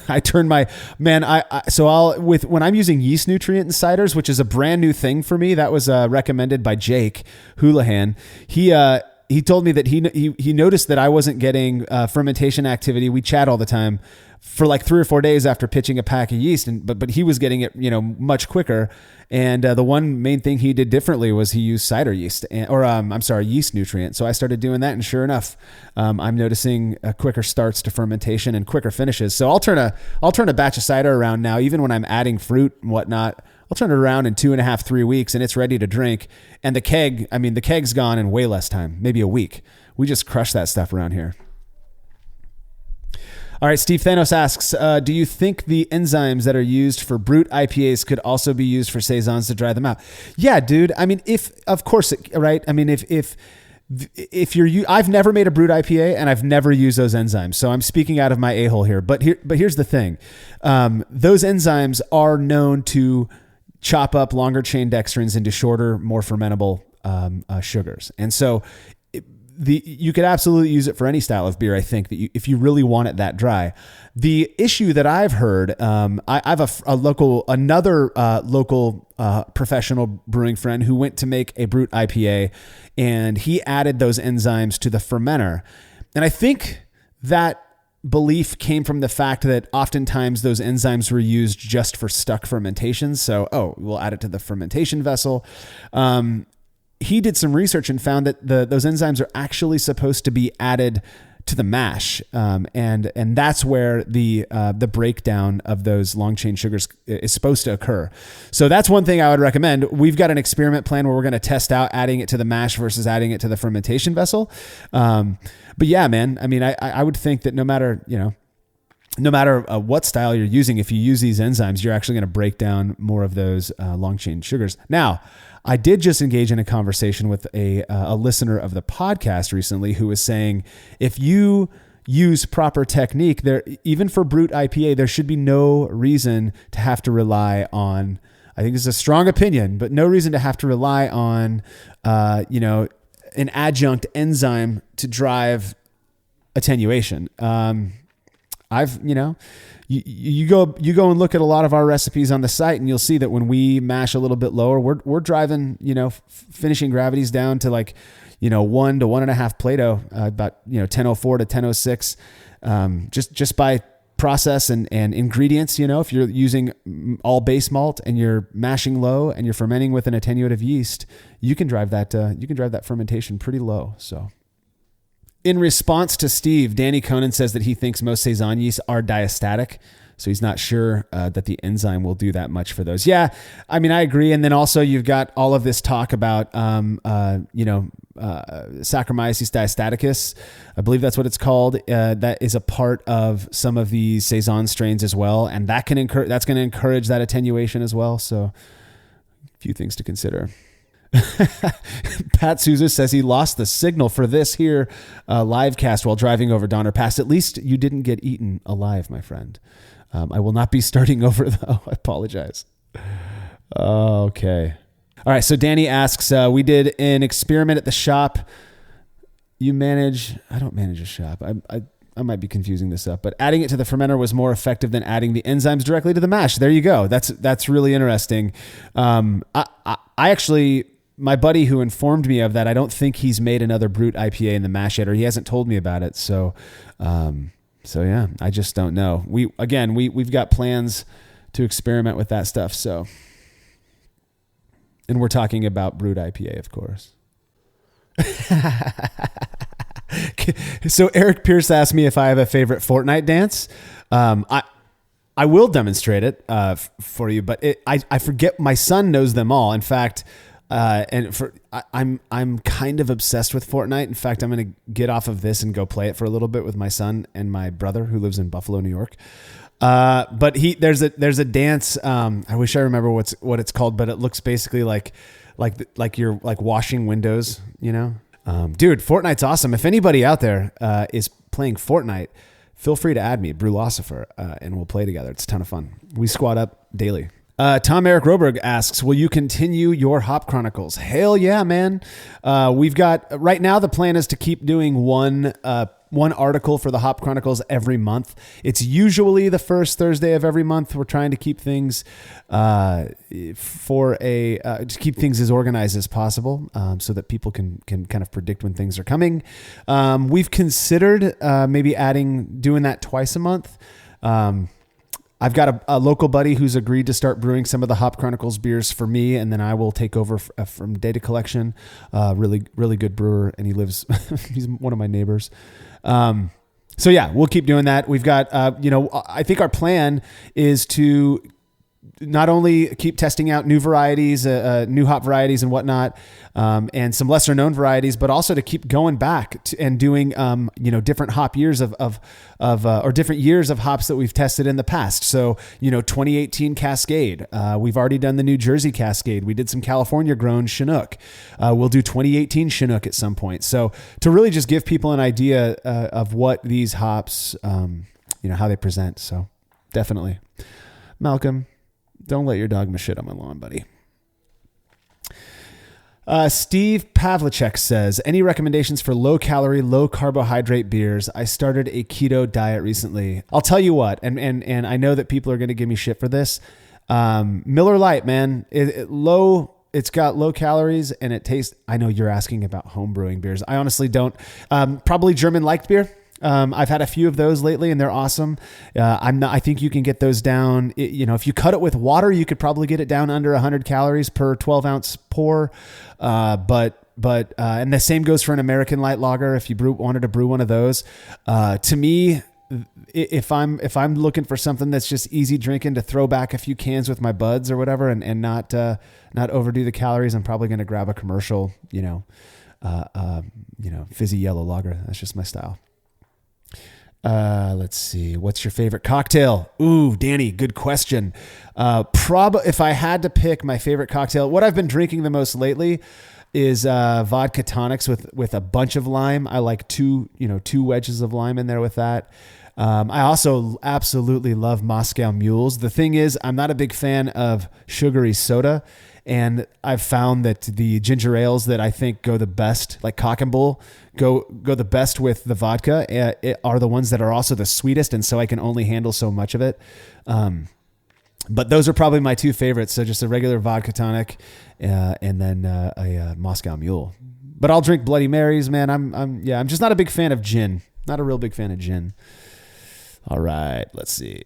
I turn my when I'm using yeast nutrient in ciders, which is a brand new thing for me. That was recommended by Jake Houlihan. He told me that he noticed that I wasn't getting fermentation activity. We chat all the time for like 3 or 4 days after pitching a pack of yeast, but he was getting it much quicker. And the one main thing he did differently was he used cider yeast yeast nutrient. So I started doing that, and sure enough, I'm noticing quicker starts to fermentation and quicker finishes. So I'll turn a batch of cider around now, even when I'm adding fruit and whatnot. I'll turn it around in 2.5, 3 weeks, and it's ready to drink. And the keg's gone in way less time, maybe a week. We just crush that stuff around here. All right, Steve Thanos asks, do you think the enzymes that are used for brut IPAs could also be used for saisons to dry them out? Yeah, dude. I mean, right? I mean, if I've never made a brut IPA and I've never used those enzymes, so I'm speaking out of my a-hole here. But here's the thing: those enzymes are known to chop up longer chain dextrins into shorter, more fermentable sugars, and so you could absolutely use it for any style of beer. I think that if you really want it that dry. The issue that I've heard, I have another local professional brewing friend who went to make a brut IPA, and he added those enzymes to the fermenter. And I think that belief came from the fact that oftentimes those enzymes were used just for stuck fermentation. So, we'll add it to the fermentation vessel. He did some research and found that those enzymes are actually supposed to be added to the mash, and that's where the breakdown of those long chain sugars is supposed to occur. So that's one thing I would recommend. We've got an experiment plan where we're going to test out adding it to the mash versus adding it to the fermentation vessel. But yeah, man, I mean, I would think that no matter what style you're using, if you use these enzymes, you're actually going to break down more of those long chain sugars. Now, I did just engage in a conversation with a listener of the podcast recently who was saying, if you use proper technique, there, even for Brut IPA, there should be no reason to have to rely on, I think this is a strong opinion, but no reason to have to rely on, an adjunct enzyme to drive attenuation. You go and look at a lot of our recipes on the site, and you'll see that when we mash a little bit lower, we're driving, finishing gravities down to 1 to 1.5 Plato, about 1004 to 1006, just by process and ingredients. If you're using all base malt and you're mashing low and you're fermenting with an attenuative yeast, you can drive that fermentation pretty low. So, in response to Steve, Danny Conan says that he thinks most Saison yeasts are diastatic, so he's not sure that the enzyme will do that much for those. Yeah, I mean, I agree. And then also you've got all of this talk about, Saccharomyces diastaticus. I believe that's what it's called. That is a part of some of these Saison strains as well, and that's going to encourage that attenuation as well. So, a few things to consider. Pat Souza says he lost the signal for this here live cast while driving over Donner Pass. At least you didn't get eaten alive, my friend. I will not be starting over, though. I apologize. Okay. All right. So Danny asks, we did an experiment at the shop. I don't manage a shop. I might be confusing this up, but adding it to the fermenter was more effective than adding the enzymes directly to the mash. There you go. That's really interesting. I actually, my buddy who informed me of that, I don't think he's made another Brut IPA in the mash yet, or he hasn't told me about it. So yeah, I just don't know. We've got plans to experiment with that stuff. So, and we're talking about Brut IPA, of course. So Eric Pierce asked me if I have a favorite Fortnite dance. I will demonstrate it for you, but I forget. My son knows them all. In fact, I'm kind of obsessed with Fortnite. In fact, I'm going to get off of this and go play it for a little bit with my son and my brother who lives in Buffalo, New York. But there's a dance. I wish I remember what it's called, but it looks basically like you're like washing windows, Dude, Fortnite's awesome. If anybody out there is playing Fortnite, feel free to add me, Brulosifer, and we'll play together. It's a ton of fun. We squad up daily. Tom Eric Roberg asks, will you continue your Hop Chronicles? Hell yeah, man. We've got, right now the plan is to keep doing one article for the Hop Chronicles every month. It's usually the first Thursday of every month. We're trying to keep things to keep things as organized as possible, so that people can kind of predict when things are coming. We've considered maybe doing that twice a month. I've got a local buddy who's agreed to start brewing some of the Hop Chronicles beers for me, and then I will take over from Data Collection. Really, really good brewer, and he's one of my neighbors. So yeah, we'll keep doing that. We've got, I think our plan is to not only keep testing out new varieties, new hop varieties and whatnot, and some lesser known varieties, but also to keep going back and doing, different hop years or different years of hops that we've tested in the past. So, 2018 Cascade, we've already done the New Jersey Cascade. We did some California grown Chinook. We'll do 2018 Chinook at some point. So to really just give people an idea of what these hops, how they present. So definitely. Malcolm, don't let your dog shit on my lawn, buddy. Steve Pavlicek says, any recommendations for low-calorie, low-carbohydrate beers? I started a keto diet recently. I'll tell you what, and I know that people are going to give me shit for this. Miller Lite, man, it's got low calories and it tastes. I know you're asking about home brewing beers. I honestly don't. Probably German Light beer. I've had a few of those lately and they're awesome. I think you can get those down. If you cut it with water, you could probably get it down under 100 calories per 12 ounce pour. But and the same goes for an American light lager. If you wanted to brew one of those, to me, if I'm looking for something that's just easy drinking to throw back a few cans with my buds or whatever, and not overdo the calories, I'm probably going to grab a commercial, fizzy yellow lager. That's just my style. Let's see. What's your favorite cocktail? Ooh, Danny, good question. If I had to pick my favorite cocktail, what I've been drinking the most lately is vodka tonics with a bunch of lime. I like two wedges of lime in there with that. I also absolutely love Moscow Mules. The thing is, I'm not a big fan of sugary soda, and I've found that the ginger ales that I think go the best, like Cock and Bull, go the best with the vodka, are the ones that are also the sweetest, and so I can only handle so much of it. But those are probably my two favorites. So just a regular vodka tonic, and then a Moscow Mule. But I'll drink Bloody Marys, man. I'm just not a big fan of gin. Not a real big fan of gin. All right, let's see.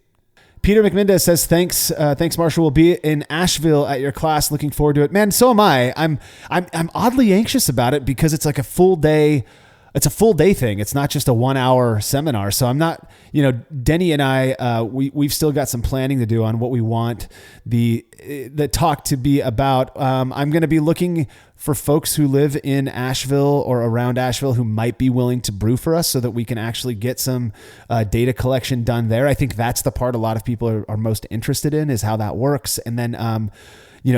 Peter McMendez says, thanks, Marshall. We'll be in Asheville at your class. Looking forward to it, man. So am I. I'm oddly anxious about it because it's like a full day. It's a full day thing. It's not just a 1 hour seminar. So I'm not, Denny and I, we've still got some planning to do on what we want the talk to be about. I'm going to be looking for folks who live in Asheville or around Asheville who might be willing to brew for us so that we can actually get some data collection done there. I think that's the part a lot of people are most interested in, is how that works. And then,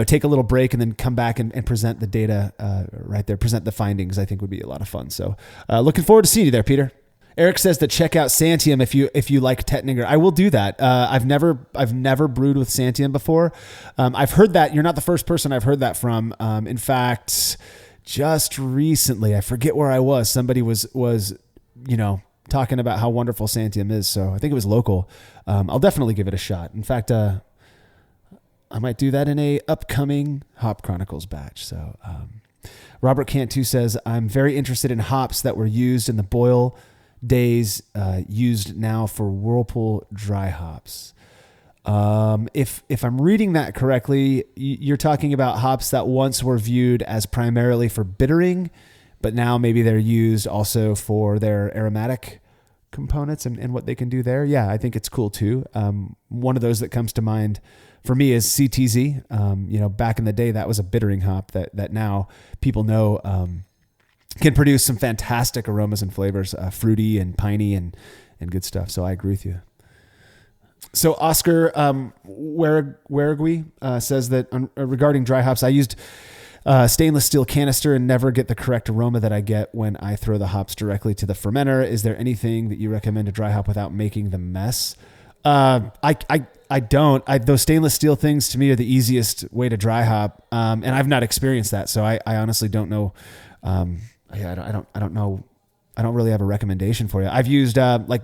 take a little break and then come back and present the data right there, present the findings, I think would be a lot of fun. So looking forward to seeing you there, Peter. Eric says to check out Santium if you like Tettnanger. I will do that. I've never brewed with Santium before. I've heard that. You're not the first person I've heard that from. In fact, just recently, I forget where I was. Somebody was talking about how wonderful Santium is. So I think it was local. I'll definitely give it a shot. In fact, I might do that in a upcoming Hop Chronicles batch. So Robert Cantu says, I'm very interested in hops that were used in the boil days, used now for Whirlpool dry hops. If I'm reading that correctly, you're talking about hops that once were viewed as primarily for bittering, but now maybe they're used also for their aromatic components and what they can do there. Yeah, I think it's cool too. One of those that comes to mind for me is CTZ. Back in the day, that was a bittering hop that now people know can produce some fantastic aromas and flavors, fruity and piney and good stuff. So I agree with you. So Oscar Wergui says that regarding dry hops, I used stainless steel canister and never get the correct aroma that I get when I throw the hops directly to the fermenter. Is there anything that you recommend to dry hop without making the mess? I don't. Those stainless steel things to me are the easiest way to dry hop, and I've not experienced that, so I honestly don't know. I don't know. I don't really have a recommendation for you. I've used like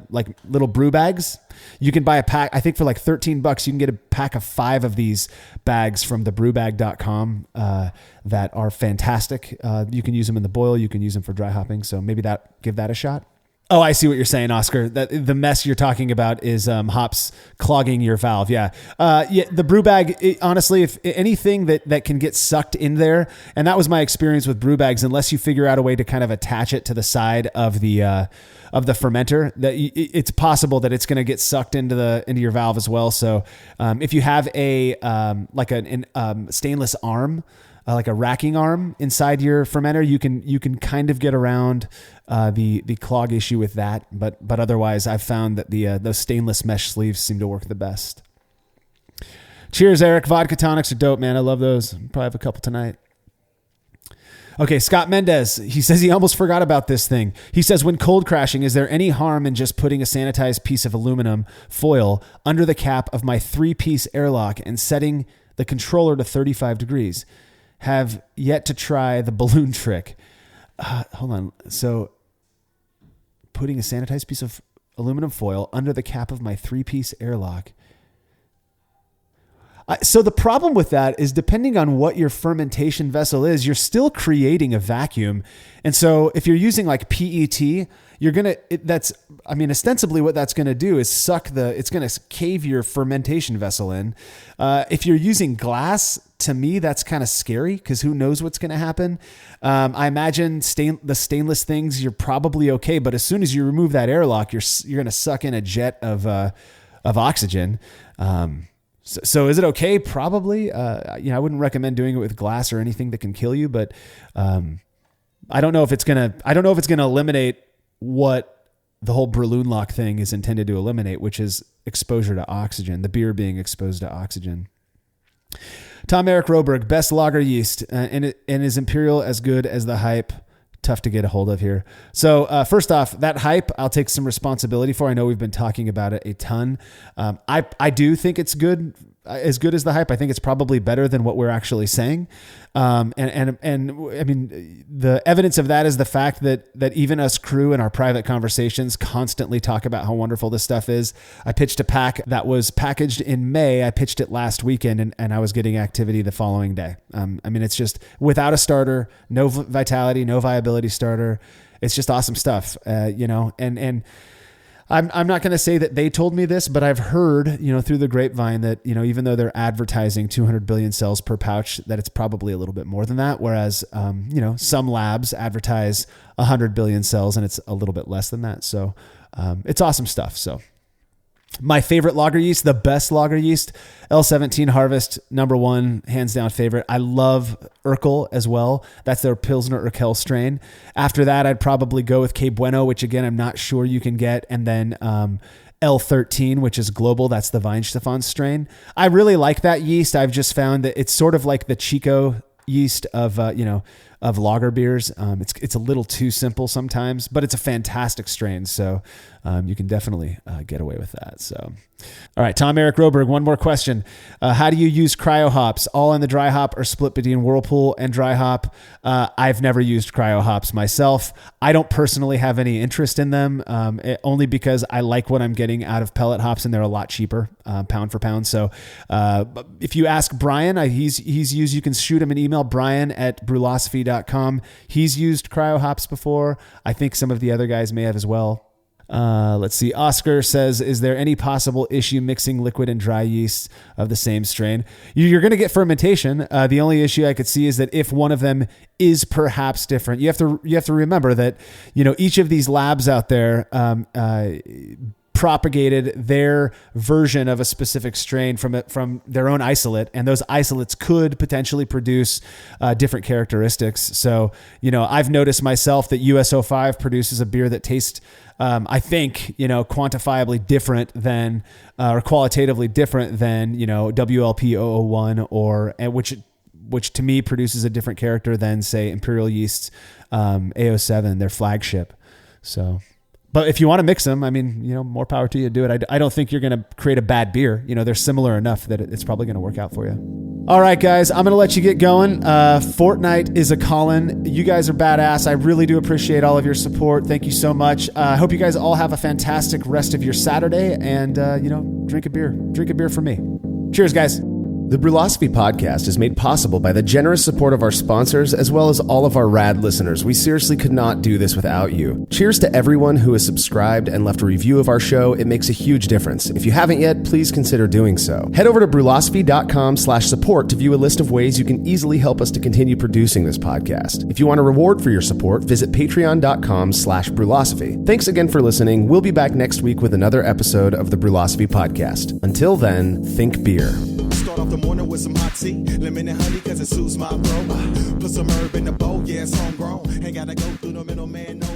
little brew bags. You can buy a pack. I think for like $13, you can get a pack of 5 of these bags from thebrewbag.com that are fantastic. You can use them in the boil. You can use them for dry hopping. So maybe give that a shot. Oh, I see what you're saying, Oscar. That the mess you're talking about is hops clogging your valve. Yeah. The brew bag, honestly, if anything that can get sucked in there, and that was my experience with brew bags, unless you figure out a way to kind of attach it to the side of the fermenter, that it's possible that it's going to get sucked into your valve as well. So if you have a stainless arm, like a racking arm inside your fermenter, you can kind of get around the clog issue with that. But otherwise, I've found that those stainless mesh sleeves seem to work the best. Cheers, Eric. Vodka tonics are dope, man. I love those. Probably have a couple tonight. Okay, Scott Mendez, he says he almost forgot about this thing. He says, when cold crashing, is there any harm in just putting a sanitized piece of aluminum foil under the cap of my 3-piece airlock and setting the controller to 35 degrees? Have yet to try the balloon trick. Hold on. So putting a sanitized piece of aluminum foil under the cap of my 3-piece airlock. So the problem with that is, depending on what your fermentation vessel is, you're still creating a vacuum. And so if you're using like PET, ostensibly what that's going to do is it's going to cave your fermentation vessel in. If you're using glass, to me, that's kind of scary because who knows what's going to happen. I imagine the stainless things, you're probably okay. But as soon as you remove that airlock, you're going to suck in a jet of oxygen. So is it okay? Probably. I wouldn't recommend doing it with glass or anything that can kill you, but I don't know if it's gonna eliminate what the whole balloon lock thing is intended to eliminate, which is exposure to oxygen, the beer being exposed to oxygen. Tom Eric Roberg, best lager yeast, and is Imperial as good as the hype? Tough to get a hold of here. So first off, that hype, I'll take some responsibility for. I know we've been talking about it a ton. I do think it's good, as good as the hype. I think it's probably better than what we're actually saying. And I mean, the evidence of that is the fact that even us crew in our private conversations constantly talk about how wonderful this stuff is. I pitched a pack that was packaged in May. I pitched it last weekend and I was getting activity the following day. I mean, it's just without a starter, no vitality, no viability starter. It's just awesome stuff, and I'm not going to say that they told me this, but I've heard, through the grapevine that, even though they're advertising 200 billion cells per pouch, that it's probably a little bit more than that. Whereas, some labs advertise 100 billion cells and it's a little bit less than that. So, it's awesome stuff. So my favorite lager yeast, the best lager yeast, L17 Harvest, number one, hands down favorite. I love Urkel as well. That's their Pilsner Urkel strain. After that, I'd probably go with Que Bueno, which again, I'm not sure you can get. And then L13, which is global. That's the Weihenstephan strain. I really like that yeast. I've just found that it's sort of like the Chico yeast of lager beers. It's a little too simple sometimes, but it's a fantastic strain. So you can definitely get away with that. So, all right, Tom Eric Roberg, one more question. How do you use cryo hops? All in the dry hop or split between Whirlpool and dry hop? I've never used cryo hops myself. I don't personally have any interest in them, only because I like what I'm getting out of pellet hops and they're a lot cheaper, pound for pound. So if you ask Brian, he's used, you can shoot him an email, brian@brulosophy.com. He's used cryo hops before. I think some of the other guys may have as well. Let's see. Oscar says, is there any possible issue mixing liquid and dry yeast of the same strain? You're going to get fermentation. The only issue I could see is that if one of them is perhaps different, you have to remember that, each of these labs out there, propagated their version of a specific strain from their own isolate, and those isolates could potentially produce different characteristics. So, I've noticed myself that US05 produces a beer that tastes, I think, quantifiably different than, or qualitatively different than, WLP 001 or which to me produces a different character than, say, Imperial Yeast's A07, their flagship. So. But if you want to mix them, I mean, more power to you, do it. I don't think you're going to create a bad beer. They're similar enough that it's probably going to work out for you. All right, guys, I'm going to let you get going. Fortnite is a call-in. You guys are badass. I really do appreciate all of your support. Thank you so much. I hope you guys all have a fantastic rest of your Saturday and, drink a beer. Drink a beer for me. Cheers, guys.
The Brulosophy podcast is made possible by the generous support of our sponsors as well as all of our rad listeners. We seriously could not do this without you. Cheers to everyone who has subscribed and left a review of our show. It makes a huge difference. If you haven't yet, please consider doing so. Head over to brulosophy.com/support to view a list of ways you can easily help us to continue producing this podcast. If you want a reward for your support, visit patreon.com/brulosophy. Thanks again for listening. We'll be back next week with another episode of the Brulosophy podcast. Until then, think beer.
Start off the morning with some hot tea, lemon and honey cause it soothes my throat. Put some herb in the bowl, yeah, it's homegrown. Ain't gotta go through the middleman, no